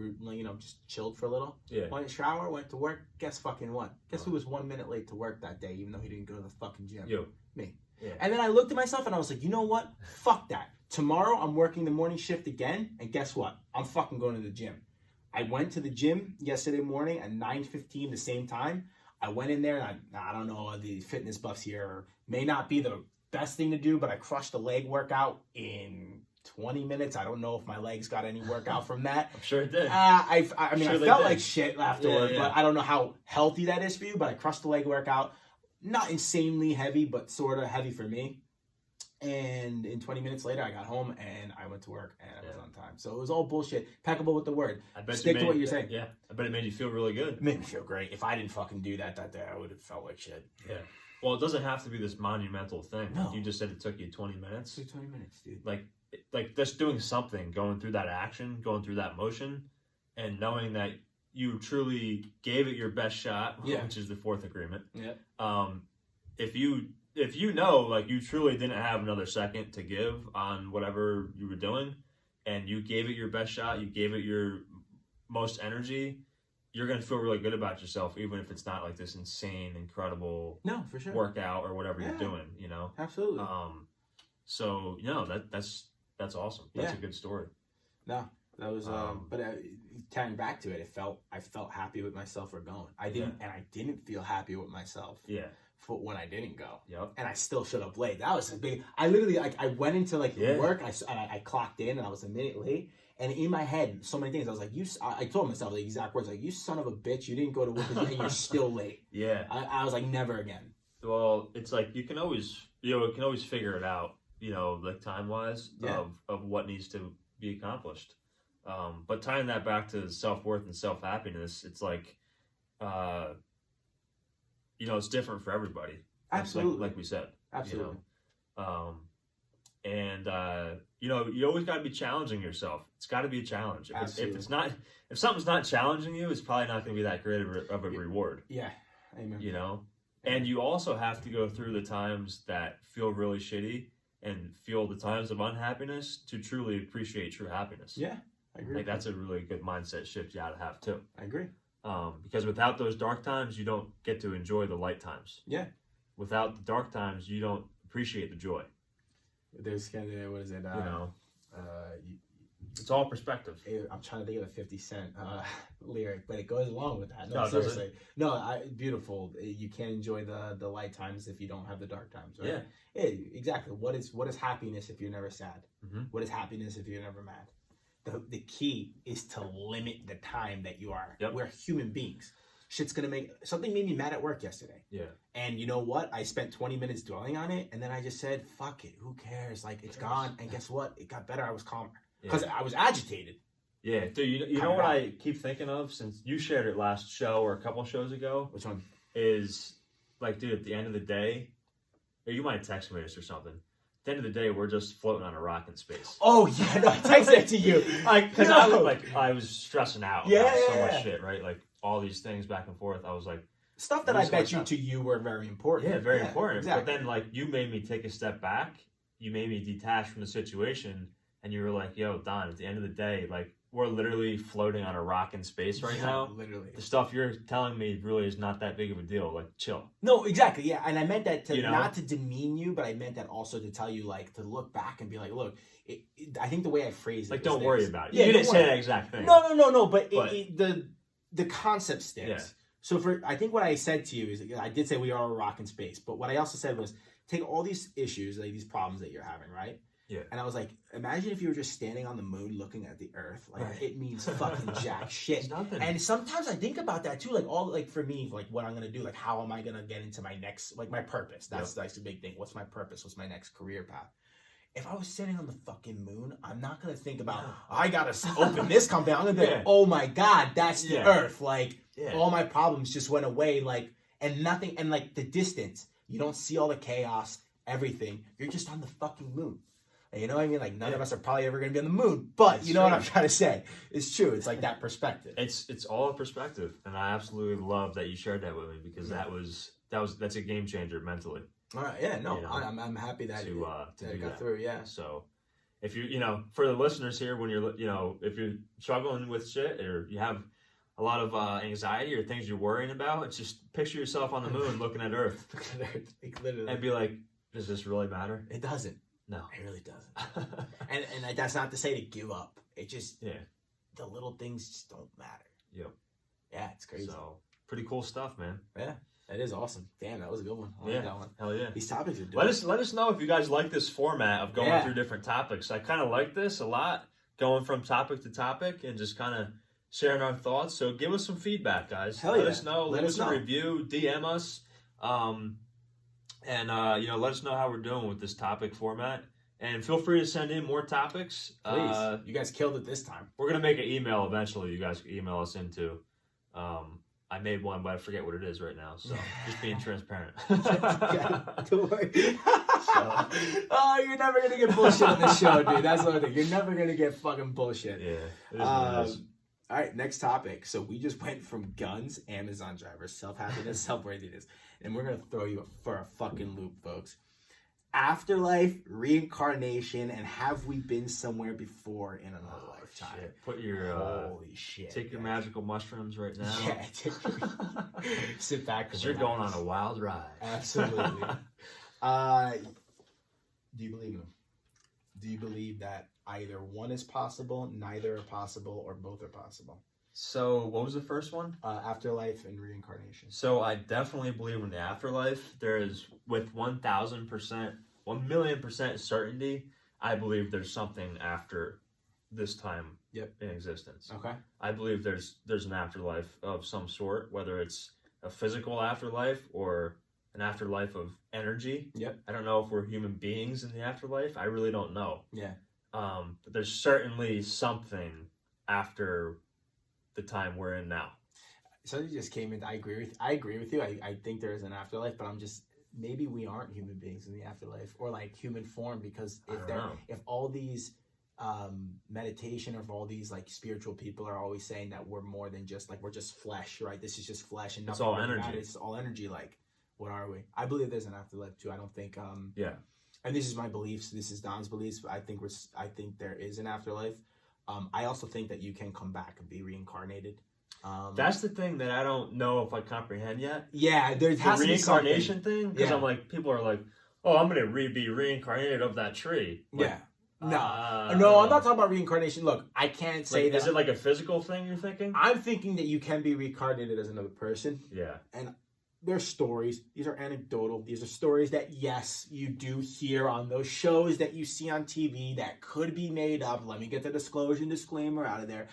just chilled for a little. Yeah. Went to shower, went to work. Guess fucking what? Guess who was 1 minute late to work that day, even though he didn't go to the fucking gym? You. Me. Yeah. And then I looked at myself and I was like, you know what? Fuck that. Tomorrow I'm working the morning shift again, and guess what? I'm fucking going to the gym. I went to the gym yesterday morning at 9:15, the same time. I went in there, and I don't know, the fitness buffs here may not be the best thing to do, but I crushed the leg workout in 20 minutes. I don't know if my legs got any workout from that. I'm sure it did. I felt like shit afterward, Yeah. but I don't know how healthy that is for you, but I crushed the leg workout. Not insanely heavy, but sort of heavy for me. And in 20 minutes later, I got home and I went to work and I was on time. So it was all bullshit. Impeccable with the word. I bet Stick to what you're saying. Yeah. I bet it made you feel really good. It made me feel great. If I didn't fucking do that day, I would have felt like shit. Yeah. Well, it doesn't have to be this monumental thing. No. Like, you just said it took you 20 minutes. It took 20 minutes, dude. Like just doing something, going through that action, going through that motion, and knowing that you truly gave it your best shot, which is the 4th agreement. Yeah. If you know, like, you truly didn't have another second to give on whatever you were doing, and you gave it your best shot, you gave it your most energy, you're going to feel really good about yourself, even if it's not like this insane, incredible for sure. workout or whatever you're doing, Absolutely. So, that's awesome. That's a good story. No, that was, but tying back to it, I felt happy with myself for going. I didn't feel happy with myself. Yeah. For when I didn't go. Yep. And I still showed up late. That was a big. I literally I went into work. I clocked in and I was a minute late. And in my head, so many things. I was like, I told myself the exact words, like, you son of a bitch, you didn't go to work and you're still late. Yeah. I was like, never again. Well, it's like you can always figure it out, like time wise of what needs to be accomplished. But tying that back to self-worth and self-happiness, it's like, it's different for everybody. Absolutely. Like we said. Absolutely. You always got to be challenging yourself. It's got to be a challenge. If something's not challenging you, it's probably not going to be that great of a reward. Yeah. Amen. And you also have to go through the times that feel really shitty and feel the times of unhappiness to truly appreciate true happiness. Yeah, I agree. Like, that's a really good mindset shift you got to have too. I agree. Because without those dark times, you don't get to enjoy the light times. Yeah. Without the dark times, you don't appreciate the joy. There's kind of, what is it? It's all perspective. I'm trying to think of a 50 Cent lyric, but it goes along with that. No, No, seriously. No, beautiful. You can't enjoy the light times if you don't have the dark times, right? Yeah, exactly. What is happiness if you're never sad? Mm-hmm. What is happiness if you're never mad? The key is to limit the time that you are. Yep. We're human beings. Shit's gonna make something made me mad at work yesterday. Yeah. And you know what? I spent 20 minutes dwelling on it, and then I just said, "Fuck it, who cares? Like it's gone." And guess what? It got better. I was calmer because I was agitated. Yeah, dude. You know what I keep thinking of since you shared it last show or a couple shows ago? Which one? Is like, dude, at the end of the day, or you might text me this or something. At the end of the day, we're just floating on a rock in space. Oh yeah, no, I texted it to you. Because I was stressing out about so much shit, right? Like all these things back and forth. I was like, stuff that I bet to you were very important. Yeah, very important. Exactly. But then like you made me take a step back. You made me detach from the situation, and you were like, "Yo, Don, at the end of the day, like we're literally floating on a rock in space right now. Literally, the stuff you're telling me really is not that big of a deal. Like, chill." No, exactly. Yeah, and I meant that to not to demean you, but I meant that also to tell you, like, to look back and be like, "Look." I think the way I phrased it, like, don't worry about it. Yeah, you didn't say that exact thing. No. But the concept sticks. Yeah. So I think what I said to you is, I did say we are a rock in space, but what I also said was take all these issues, like these problems that you're having, right? Yeah. And I was like, imagine if you were just standing on the moon looking at the Earth, like it means fucking jack shit. It's nothing. And sometimes I think about that too, like for me, like what I'm gonna do, like how am I gonna get into my next, like my purpose? That's the big thing. What's my purpose? What's my next career path? If I was sitting on the fucking moon, I'm not gonna think about I gotta open this company. I'm gonna be like, oh my god, that's the Earth. Like all my problems just went away. Like and nothing, and like the distance, you don't see all the chaos, everything. You're just on the fucking moon. And you know what I mean? Like none of us are probably ever gonna be on the moon, but you know what I'm trying to say. It's true. It's like that perspective. It's all a perspective, and I absolutely love that you shared that with me because that's a game changer mentally. All right, yeah, no, I'm happy that it got through, yeah. So, if for the listeners here, when you're, if you're struggling with shit or you have a lot of anxiety or things you're worrying about, it's just picture yourself on the moon looking at Earth. Like, literally. And be like, does this really matter? It doesn't. No. It really doesn't. and that's not to say to give up. It just, the little things just don't matter. Yep. Yeah, it's crazy. So, pretty cool stuff, man. Yeah. That is awesome. Damn, that was a good one. I like that one. Hell yeah. These topics are dope. Let us know if you guys like this format of going through different topics. I kind of like this a lot, going from topic to topic and just kind of sharing our thoughts. So give us some feedback, guys. Let us know. Leave us a review. DM us. And let us know how we're doing with this topic format. And feel free to send in more topics. Please. You guys killed it this time. We're going to make an email eventually you guys can email us into. I made one, but I forget what it is right now. So just being transparent. Don't worry. Oh, you're never gonna get bullshit on this show, dude. That's the other thing. You're never gonna get fucking bullshit. Yeah. It is what it is. All right, next topic. So we just went from guns, Amazon drivers, self-happiness, self-worthiness, and we're gonna throw you for a fucking loop, folks. Afterlife, reincarnation, and have we been somewhere before in another lifetime? Shit. Put your holy shit. Take your magical mushrooms right now. Yeah, sit back because you're going on a wild ride. Absolutely. Do you believe in them? Do you believe that either one is possible, neither are possible, or both are possible? So, what was the first one? Afterlife and reincarnation. So, I definitely believe in the afterlife. There is, with 1,000%, 1,000,000% certainty, I believe there's something after this time in existence. Okay. I believe there's an afterlife of some sort, whether it's a physical afterlife or an afterlife of energy. Yep. I don't know if we're human beings in the afterlife. I really don't know. Yeah. But there's certainly something after the time we're in now. Something just came in. I agree with you. I think there is an afterlife, but I'm just, maybe we aren't human beings in the afterlife, or like human form, because if all these meditation, or if all these like spiritual people are always saying that we're more than just like, we're just flesh, right? This is just flesh and nothing. It's all energy. It's all energy. Like, what are we? I believe there's an afterlife too. I don't think and this is my beliefs, this is Don's beliefs, but I think there is an afterlife. I also think that you can come back and be reincarnated. That's the thing that I don't know if I comprehend yet. Yeah, there has the to be reincarnation thing, because I'm like, people are like, oh, I'm going to be reincarnated of that tree. Like, No, no, I'm not talking about reincarnation. Look, I can't say like, that. Is it like a physical thing you're thinking? I'm thinking that you can be reincarnated as another person. Yeah. And they're stories. These are anecdotal. These are stories that, yes, you do hear on those shows that you see on TV that could be made up. Let me get the disclaimer out of there.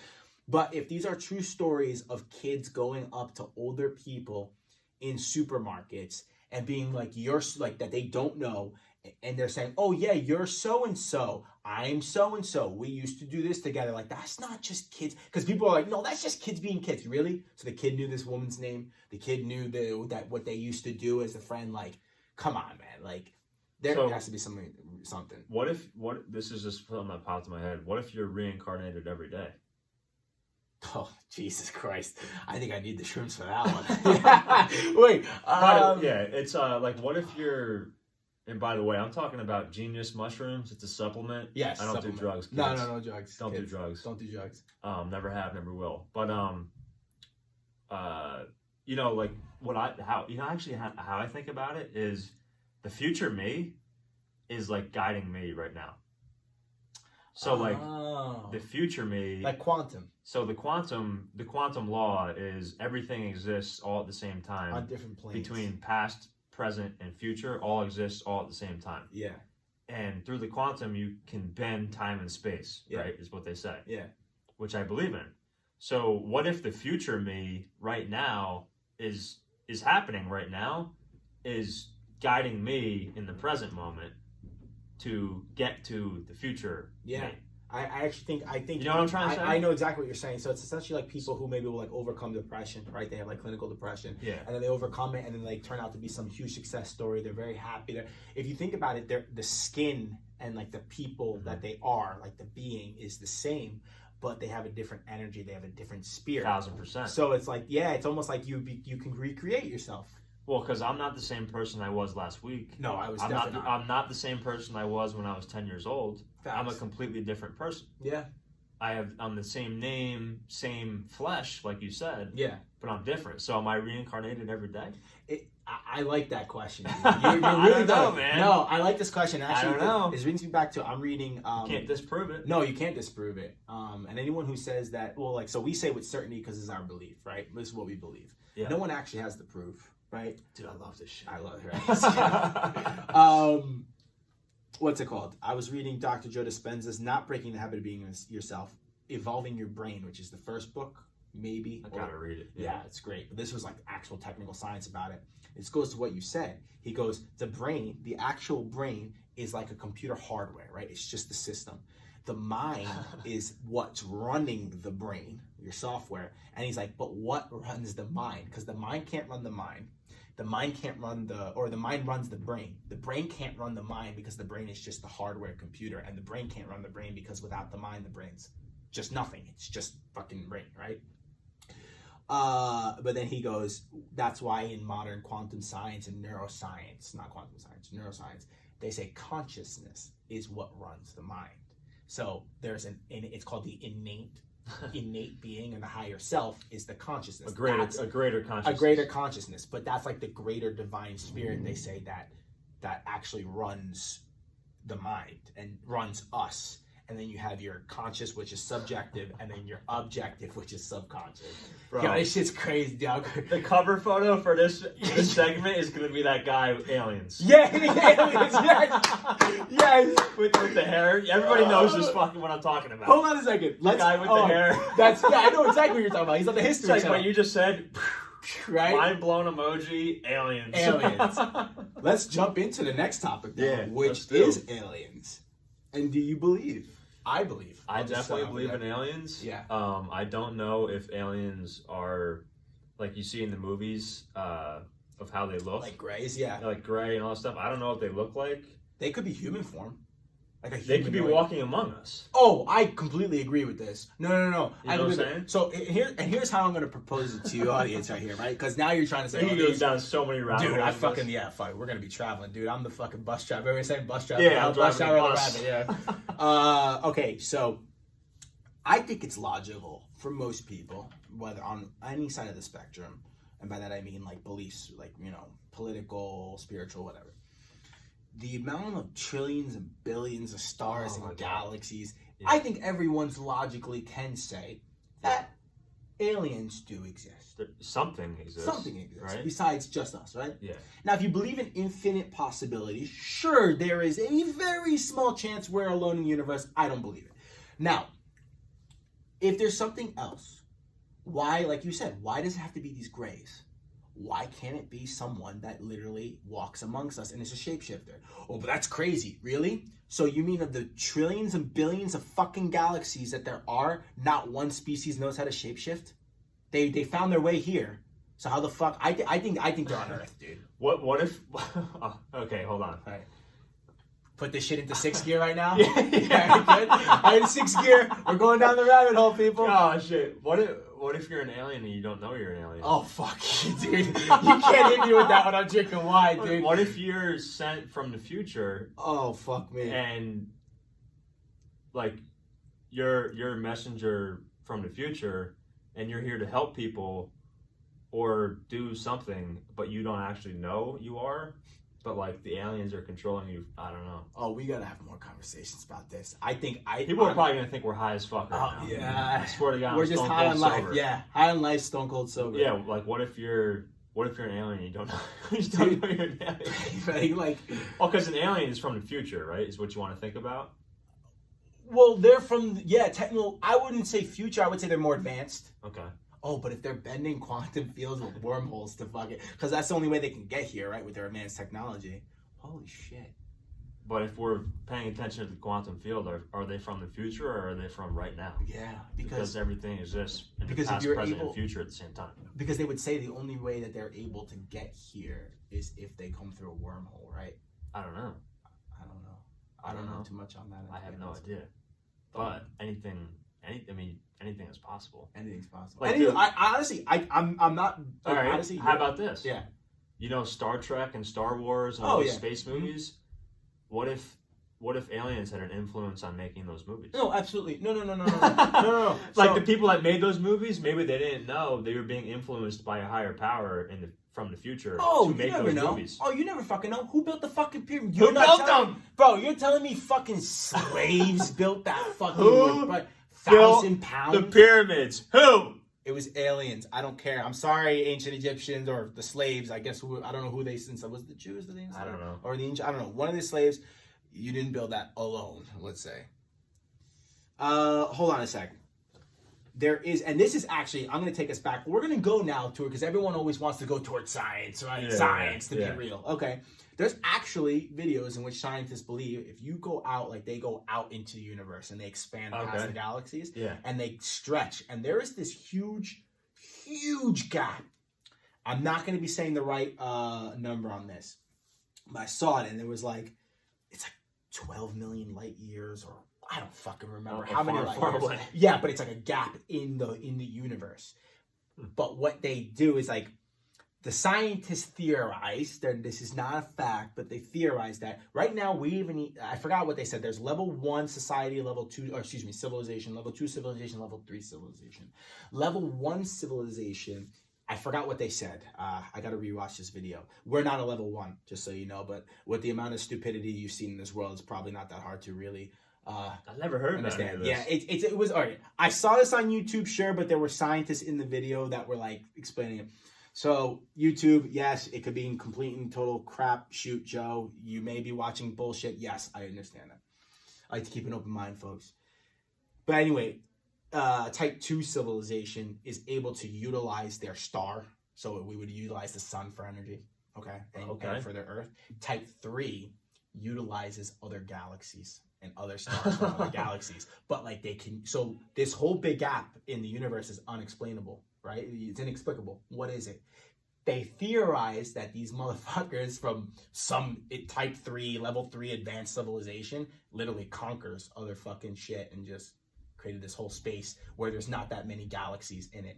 But if these are true stories of kids going up to older people in supermarkets and being like, you're like that they don't know, and they're saying, oh yeah, you're so-and-so, I'm so-and-so, we used to do this together. Like, that's not just kids. Because people are like, no, that's just kids being kids. Really? So the kid knew this woman's name. The kid knew that what they used to do as a friend. Like, come on, man. Like, there has to be something. This is just something that popped in my head. What if you're reincarnated every day? Oh, Jesus Christ. I think I need the shrooms for that one. Wait. It's like, what if you're... And by the way, I'm talking about Genius mushrooms. It's a supplement. Yes, I don't do drugs. Kids. No drugs. Don't do drugs. Don't do drugs. Never have, never will. But like how I think about it is the future me is like guiding me right now. So the future me, like quantum. So the quantum law is everything exists all at the same time on different planes between past, present, and future. All exists all at the same time. Yeah. And through the quantum, you can bend time and space. Yeah. Right, is what they say. Yeah. Which I believe in. So what if the future me right now is happening right now, is guiding me in the present moment to get to the future me? I think you know what I'm trying to say? I know exactly what you're saying. So it's essentially like people who maybe will like overcome depression, right? They have like clinical depression, and then they overcome it, and then they turn out to be some huge success story. They're very happy. If you think about it, the skin and like the people that they are, like the being is the same, but they have a different energy. They have a different spirit. 1000%. So it's like, it's almost like you can recreate yourself. Well, because I'm not the same person I was last week. No, I'm not the same person I was when I was 10 years old. Facts. I'm a completely different person. Yeah. I'm the same name, same flesh, like you said. Yeah. But I'm different. So am I reincarnated every day? I like that question. You're really know, man. No, I like this question. Actually, I don't know. This brings me back to I'm reading. You can't disprove it. No, you can't disprove it. And anyone who says that, so we say with certainty because it's our belief, right? This is what we believe. Yeah. No one actually has the proof, right? Dude, I love this shit. I love it. Right? What's it called? I was reading Dr. Joe Dispenza's Not Breaking the Habit of Being Yourself, Evolving Your Brain, which is the first book, maybe. I gotta read it. Yeah, it's great. But this was like actual technical science about it. It goes to what you said. He goes, the brain, the actual brain is like a computer hardware, right? It's just the system. The mind is what's running the brain, your software. And he's like, but what runs the mind? Because the mind can't run the mind. The mind can't run the mind runs the brain. The brain can't run the mind because the brain is just the hardware computer, and the brain can't run the brain because without the mind, the brain's just nothing. It's just fucking brain, right? But then he goes, that's why in modern quantum science and neuroscience, not quantum science, neuroscience, they say consciousness is what runs the mind. So there's it's called the innate being, and the higher self is the consciousness. A greater consciousness. A greater consciousness, but that's like the greater divine spirit. They say that actually runs the mind and runs us. And then you have your conscious, which is subjective, and then your objective, which is subconscious. Bro, yo, this shit's crazy, dog. The cover photo for this segment is gonna be that guy with aliens. Yeah, aliens, yes, yes. With the hair. Everybody knows this fucking what I'm talking about. Hold on a second. The guy with the hair. I know exactly what you're talking about. He's on the History Channel. Channel. What you just said. Right? Mind blown emoji. Aliens. Aliens. Let's jump into the next topic, though, which is aliens. And do you believe? I believe. I definitely believe in aliens. Yeah. I don't know if aliens are like you see in the movies of how they look. Like grays, yeah. Like gray and all that stuff. I don't know what they look like. They could be human form. They could be walking among us. Oh, I completely agree with this. No. You know what I'm saying? So here's how I'm going to propose it to your audience right here, right? Because now you're trying to say, he goes down so many rabbit holes. Dude, I fucking fuck. We're gonna be traveling, dude. I'm the fucking bus driver. Everybody's saying bus driver. Yeah, I'm bus driving driver. the bus. Yeah. Okay, so I think it's logical for most people, whether on any side of the spectrum, and by that I mean like beliefs, like political, spiritual, whatever. the amount of trillions and billions of stars and galaxies, yeah. I think everyone's logically can say that aliens do exist. Something exists. Something exists, right? Besides just us, right? Yeah. Now, if you believe in infinite possibilities, sure, there is a very small chance we're alone in the universe. I don't believe it. Now, if there's something else, why, like you said, why does it have to be these grays? Why can't it be someone that literally walks amongst us and is a shapeshifter? Oh, but that's crazy. Really? So you mean of the trillions and billions of fucking galaxies that there are, not one species knows how to shapeshift? They found their way here. So how the fuck? I think they're on Earth, dude. What if? Oh, okay, hold on. All right. Put this shit into 6th gear right now. Yeah. All right, good. All right, 6th gear. We're going down the rabbit hole, people. Oh shit! What if you're an alien and you don't know you're an alien? Oh fuck you, dude! You can't hit me with that when I'm drinking wine, dude. What if you're sent from the future? Oh fuck me! And like you're a messenger from the future, and you're here to help people or do something, but you don't actually know you are. But like the aliens are controlling you. I don't know. Oh, we gotta have more conversations about this. I think people are probably gonna think we're high as fuck right now. Yeah, I swear to God, we're just high on life. Sober. Yeah, high on life, stone cold sober. Yeah, like what if you're an alien and you don't know? You don't know you're an alien. Right, like, because an alien is from the future, right? Is what you want to think about. Well, they're from technical. I wouldn't say future. I would say they're more advanced. Okay. Oh, but if they're bending quantum fields with wormholes to fuck it, because that's the only way they can get here, right? With their advanced technology. Holy shit. But if we're paying attention to the quantum field, are they from the future or are they from right now? Yeah, because everything exists in the past, present, and future at the same time. Because they would say the only way that they're able to get here is if they come through a wormhole, right? I don't know. I don't know too much on that. I have no idea. But anything is possible. Anything's possible. Like, I'm not. All right. Honestly, how about this? Yeah. You know, Star Trek and Star Wars and all those space movies. Mm-hmm. What if aliens had an influence on making those movies? No, absolutely. No. Like the people that made those movies, maybe they didn't know they were being influenced by a higher power from the future to make those movies. Oh, you never fucking know. Who built the fucking pyramid? Who built them? Bro, you're telling me fucking slaves built that fucking... Who 1,000 pounds? The pyramids. Who? It was aliens. I don't care. I'm sorry, ancient Egyptians or the slaves. I guess I don't know who they since was it the Jews. I don't know. Or the ancient. I don't know. One of the slaves. You didn't build that alone. Let's say. Hold on a second. There is, and this is actually. I'm going to take us back. We're going to go now to it because everyone always wants to go towards science, right? Yeah, science to be real. Okay. There's actually videos in which scientists believe if you go out, like they go out into the universe and they expand past the galaxies, and they stretch, and there is this huge gap. I'm not going to be saying the right number on this, but I saw it and it was like, it's like 12 million light years, or I don't fucking remember how many light years. Away. Yeah, but it's like a gap in the universe. But what they do is like, the scientists theorize that this is not a fact, but they theorize that right now I forgot what they said. There's level 1 society, civilization, level 2 civilization, level 3 civilization. Level 1 civilization, I forgot what they said. I got to rewatch this video. We're not a level 1, just so you know, but with the amount of stupidity you've seen in this world, it's probably not that hard to really I've never heard about this. Yeah, it was all right. I saw this on YouTube, sure, but there were scientists in the video that were like explaining it. So YouTube, yes, it could be in complete and total crap. Shoot, Joe, you may be watching bullshit. Yes, I understand that. I like to keep an open mind, folks. But anyway, Type 2 civilization is able to utilize their star. So we would utilize the sun for energy, okay? And for the Earth. Type 3 utilizes other galaxies and other stars from other galaxies. But like they can, so this whole big gap in the universe is unexplainable, right? It's inexplicable. What is it? They theorize that these motherfuckers from some Type 3, level 3 advanced civilization literally conquers other fucking shit and just created this whole space where there's not that many galaxies in it.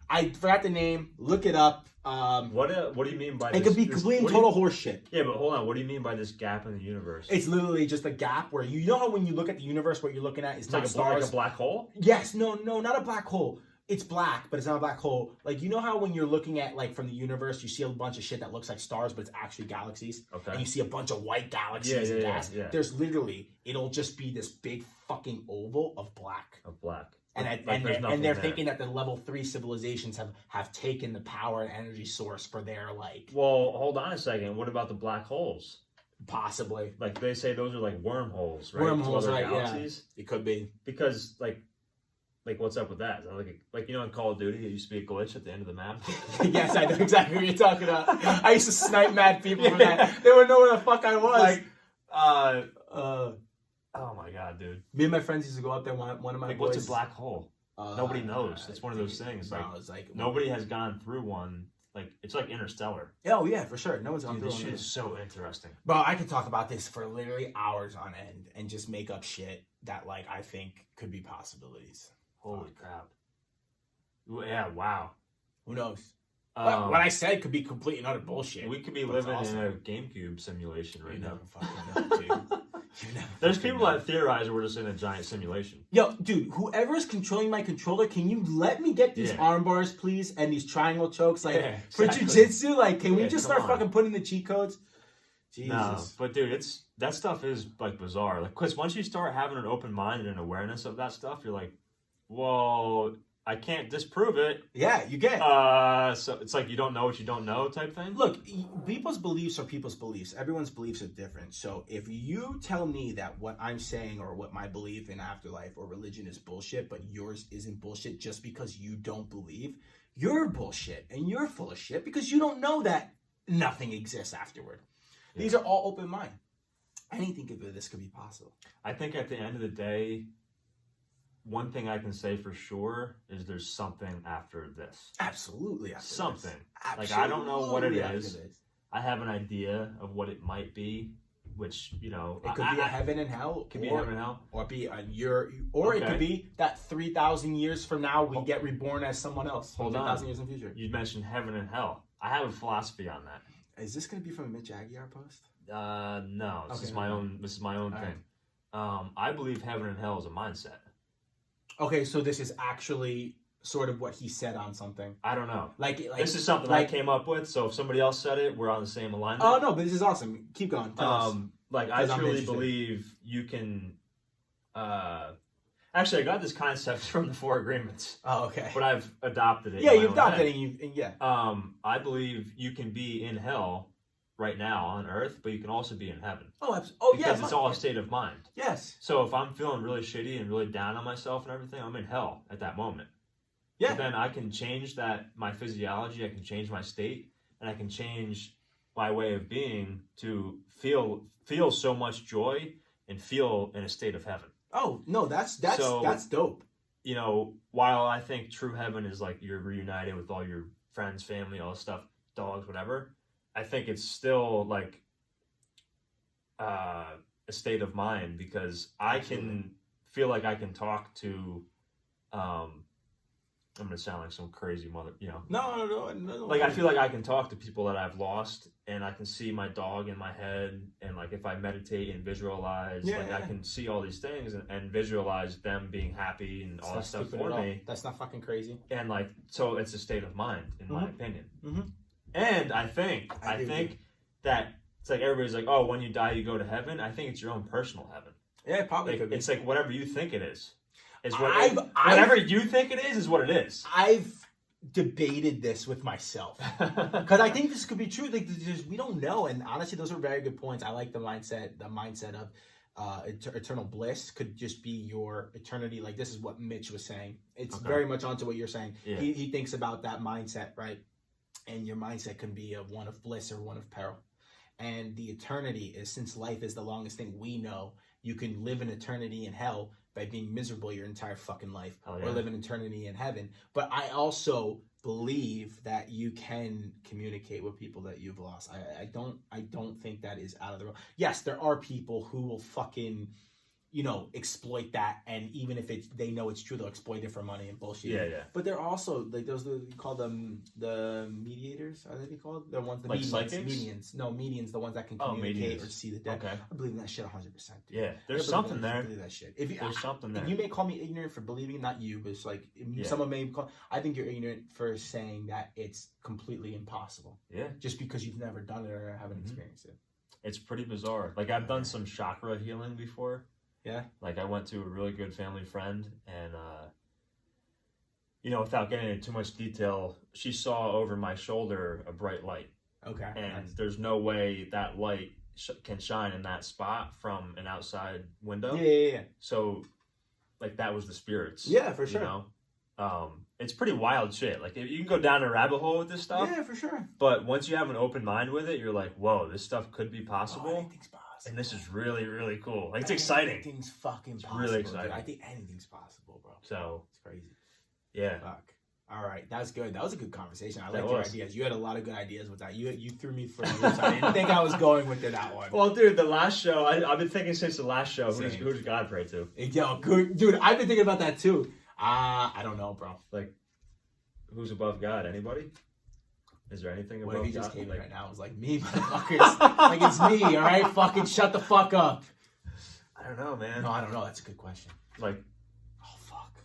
I forgot the name. Look it up. What do you mean by this? It could be complete and total horseshit. Yeah, but hold on. What do you mean by this gap in the universe? It's literally just a gap where you know how when you look at the universe, what you're looking at is not stars. Like a black hole? Yes. No, not a black hole. It's black, but it's not a black hole. Like, you know how when you're looking at, like, from the universe, you see a bunch of shit that looks like stars, but it's actually galaxies? Okay. And you see a bunch of white galaxies and gas. Yeah. There's literally, it'll just be this big fucking oval of black. Of black. And they're thinking that the level 3 civilizations have taken the power and energy source for their, like... Well, hold on a second. What about the black holes? Possibly. Like, they say those are like wormholes, right? Wormholes, right, galaxies. Yeah. It could be. Because, like, what's up with that? Is that like, you know, in Call of Duty, it used to be a glitch at the end of the map. Yes, I know exactly what you're talking about. I used to snipe mad people for that. They wouldn't know where the fuck I was. Like, oh my god, dude. Me and my friends used to go up there. One of my boys. What's a black hole? Nobody knows. It's one of those things. Like, nobody has gone through one. Like, it's like Interstellar. Oh yeah, for sure. No one's gone through this one. Shit is so interesting. Bro, I could talk about this for literally hours on end and just make up shit that, like, I think could be possibilities. Holy crap. Yeah, wow. Who knows? What I said could be complete and utter bullshit. We could be living in a GameCube simulation right now. Never fucking know, dude. There's people that theorize we're just in a giant simulation. Yo, dude, whoever's controlling my controller, can you let me get these arm bars, please? And these triangle chokes? Like, for jiu-jitsu? Like, can we just start fucking putting the cheat codes? Jesus. No, but dude, that stuff is, like, bizarre. Like, because once you start having an open mind and an awareness of that stuff, you're like, well, I can't disprove it. Yeah, you get. So it's like you don't know what you don't know type thing. Look, people's beliefs are people's beliefs. Everyone's beliefs are different. So if you tell me that what I'm saying or what my belief in afterlife or religion is bullshit, but yours isn't bullshit just because you don't believe, you're bullshit and you're full of shit because you don't know that nothing exists afterward. Yeah. These are all open mind. Anything of this could be possible. I think at the end of the day, one thing I can say for sure is there's something after this. Absolutely after something. This. Like, I don't know what it is. I have an idea of what it might be, which, you know... It could be a heaven and hell. It could be heaven and hell. Or be it could be that 3,000 years from now we get reborn as someone else. Hold on. 3,000 years in the future. You mentioned heaven and hell. I have a philosophy on that. Is this going to be from a Mitch Aguiar post? No. This is my own thing. Right. I believe heaven and hell is a mindset. Okay, so this is actually sort of what he said on something. I don't know. Like this is something I came up with, so if somebody else said it, we're on the same alignment. Oh, no, but this is awesome. Keep going. Like, I truly believe you can... Actually, I got this concept from the 4 Agreements. Oh, okay. But I've adopted it. Yeah, you've adopted it. I believe you can be in hell right now on Earth, but you can also be in heaven. Because it's all a state of mind. Yes. So if I'm feeling really shitty and really down on myself and everything, I'm in hell at that moment. Yeah. But then I can change my physiology, I can change my state, and I can change my way of being to feel so much joy and feel in a state of heaven. Oh, no, that's dope. You know, while I think true heaven is like you're reunited with all your friends, family, all this stuff, dogs, whatever, I think it's still like a state of mind because I can feel like I can talk to, I'm going to sound like some crazy mother, you know. No. Like, I feel like I can talk to people that I've lost and I can see my dog in my head. And, like, if I meditate and visualize, I can see all these things and visualize them being happy and all that stuff for me. That's not fucking crazy. And, like, so it's a state of mind, in my opinion. Mm-hmm. And I think that it's like everybody's like, oh, when you die, you go to heaven. I think it's your own personal heaven. Yeah, it probably could be. It's like whatever you think it is. Whatever you think it is what it is. I've debated this with myself because I think this could be true. Like, we don't know, and honestly, those are very good points. I like the mindset. The mindset of eternal bliss could just be your eternity. Like, this is what Mitch was saying. It's very much onto what you're saying. Yeah. He thinks about that mindset, right? And your mindset can be one of bliss or one of peril. And the eternity is, since life is the longest thing we know, you can live an eternity in hell by being miserable your entire fucking life, or live an eternity in heaven. But I also believe that you can communicate with people that you've lost. I don't think that is out of the realm. Yes, there are people who will fucking, exploit that, and even if they know it's true, they'll exploit it for money and bullshit. Yeah. But they're also like those, you call them the mediators, are they called? The ones, the like medians. psychics? Medians, the ones that can communicate or see the dead. Okay. I believe in that shit 100%. Dude. Yeah, there's something there. I believe that shit. There's something there. You may call me ignorant for believing, not you, but it's like someone may call. I think you're ignorant for saying that it's completely impossible. Yeah. Just because you've never done it or haven't experienced it. It's pretty bizarre. Like I've done some chakra healing before. Yeah. Like I went to a really good family friend, and without getting into too much detail, she saw over my shoulder a bright light. Okay. And there's no way that light can shine in that spot from an outside window. Yeah. So, like that was the spirits. Yeah, for sure. It's pretty wild shit. Like you can go down a rabbit hole with this stuff. Yeah, for sure. But once you have an open mind with it, you're like, whoa, this stuff could be possible. Anything's possible. And this is really, really cool. Like it's exciting. Anything's fucking possible. Really exciting. Dude. I think anything's possible, bro. So it's crazy. Yeah. Fuck. All right, that was good. That was a good conversation. I like your ideas. You had a lot of good ideas with that. You threw me for years. I didn't think I was going with that one. Well, dude, the last show, I've been thinking since the last show, who's God pray to? Yo, good, dude, I've been thinking about that too. I don't know, bro. Like, who's above God? Anybody? Is there anything above God? What if he just came in right now? It was like, me, motherfuckers. Like, it's me, all right? Fucking shut the fuck up. I don't know, man. No, I don't know. That's a good question. Like, oh, fuck.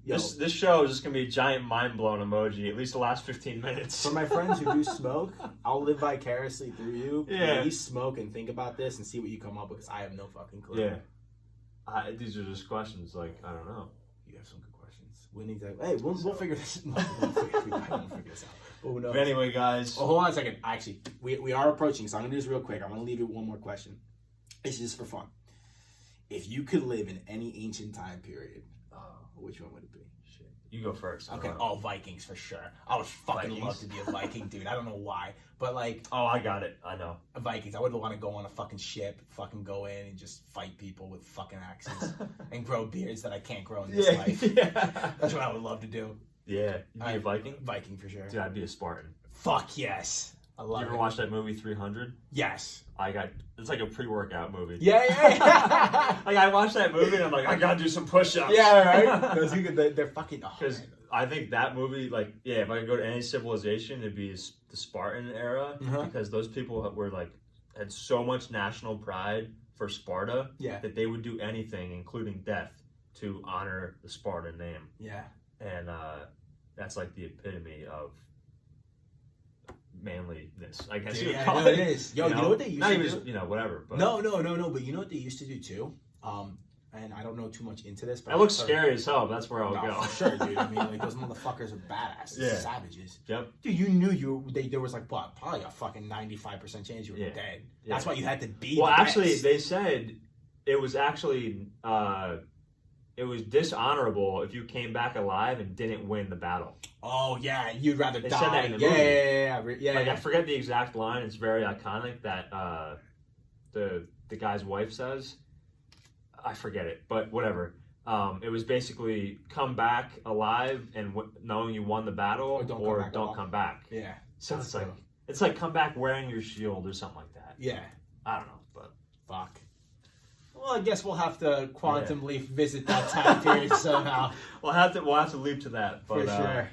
This show is just going to be a giant mind-blown emoji, at least the last 15 minutes. For my friends who do smoke, I'll live vicariously through you. Yeah. Please smoke and think about this and see what you come up with, because I have no fucking clue. Yeah. These are just questions, like, I don't know. You have some good questions. We need to, hey, we'll figure this out. We'll figure this out. But who knows? But anyway, guys. Oh, hold on a second. Actually, we are approaching, so I'm going to do this real quick. I'm going to leave you one more question. This is just for fun. If you could live in any ancient time period, which one would it be? Shit. You go first. Okay. Oh, Vikings for sure. I would fucking love to be a Viking, dude. I don't know why, but like. Oh, I got it. I know. Vikings. I would want to go on a fucking ship, fucking go in and just fight people with fucking axes and grow beards that I can't grow in this life. Yeah. That's what I would love to do. Yeah. You'd be a Viking? Viking for sure. Dude, I'd be a Spartan. Fuck yes. I love it. You ever watch that movie 300? Yes. It's like a pre-workout movie. Yeah. Like I watched that movie and I'm like, I gotta do some push-ups. Yeah, right. Those they're fucking. Because I think that movie, like, if I could go to any civilization, it'd be the Spartan era, because those people were like had so much national pride for Sparta that they would do anything, including death, to honor the Spartan name. Yeah. And that's like the epitome of manliness, I guess. Yeah, no, it is. Yo, you know what they used to do? Not even, whatever. But. No. But you know what they used to do too? And I don't know too much into this, but that looks scary as hell. That's where I would go. For sure, dude. I mean, like those motherfuckers are badasses, savages. Yep. Dude, you knew there was like what, probably a fucking 95% chance you were dead. Yeah. That's why you had to be. Well, actually, they said it was actually it was dishonorable if you came back alive and didn't win the battle. Oh yeah, you'd rather die. They said that in the movie. Yeah. Like I forget the exact line. It's very iconic that the guy's wife says. I forget it, but whatever. It was basically come back alive and knowing you won the battle, or don't come back. Yeah. So it's like come back wearing your shield or something like that. Yeah. I don't know, but fuck. Well, I guess we'll have to quantum leap visit that time period somehow. We'll have to leap to that. But, for sure.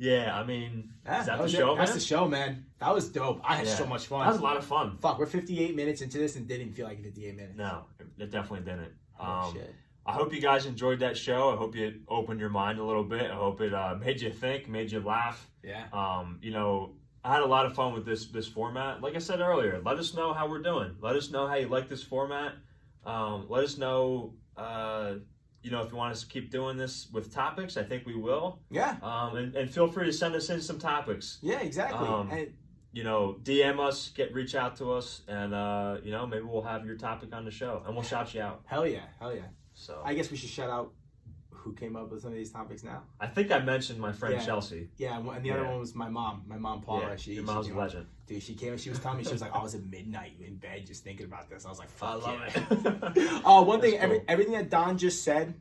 Yeah, I mean, is that the show, man? That's the show, man. That was dope. I had so much fun. That was a lot of fun. Fuck, we're 58 minutes into this and didn't feel like 58 minutes. No, it definitely didn't. Oh, shit. I hope you guys enjoyed that show. I hope you opened your mind a little bit. I hope it made you think, made you laugh. Yeah. I had a lot of fun with this format. Like I said earlier, let us know how we're doing. Let us know how you like this format. Let us know, if you want us to keep doing this with topics. I think we will. Yeah. And feel free to send us in some topics. Yeah, exactly. DM us, reach out to us, and maybe we'll have your topic on the show, and we'll shout you out. Hell yeah. So I guess we should shout out who came up with some of these topics now. I think I mentioned my friend Chelsea. Yeah, and the other one was my mom Paula. Yeah, your mom's a legend. Dude, she came and she was telling me, she was like, I was at midnight in bed just thinking about this. I was like, fuck, I love it. One thing, cool. everything that Don just said,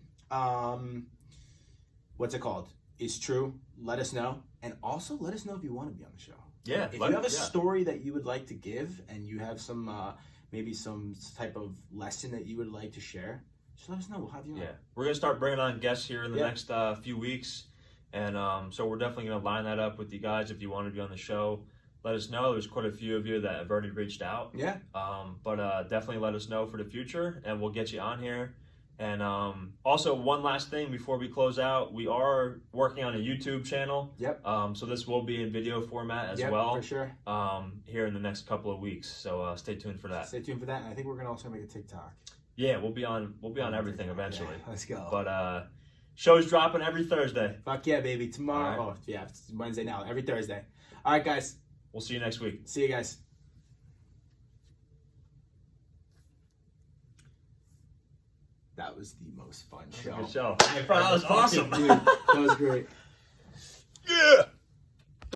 what's it called? Is true. Let us know. And also let us know if you want to be on the show. Yeah. If you have a story that you would like to give and you have some maybe some type of lesson that you would like to share, just let us know. We'll have you on. Yeah, we're gonna start bringing on guests here in the next few weeks, and so we're definitely gonna line that up with you guys. If you want to be on the show, let us know. There's quite a few of you that have already reached out. Yeah. But definitely let us know for the future, and we'll get you on here. And also, one last thing before we close out, we are working on a YouTube channel. Yep. So this will be in video format as Yep, well. for sure. Here in the next couple of weeks. So stay tuned for that. Stay tuned for that. And I think we're gonna also make a TikTok. Yeah, we'll be on everything eventually. Yeah, let's go. But show's dropping every Thursday. Fuck yeah, baby. Tomorrow. All right. Oh, yeah, it's Wednesday now. Every Thursday. All right, guys. We'll see you next week. See you guys. That was the most fun show. Good show. I've Bro, that was ever fucking- awesome. Dude, that was great.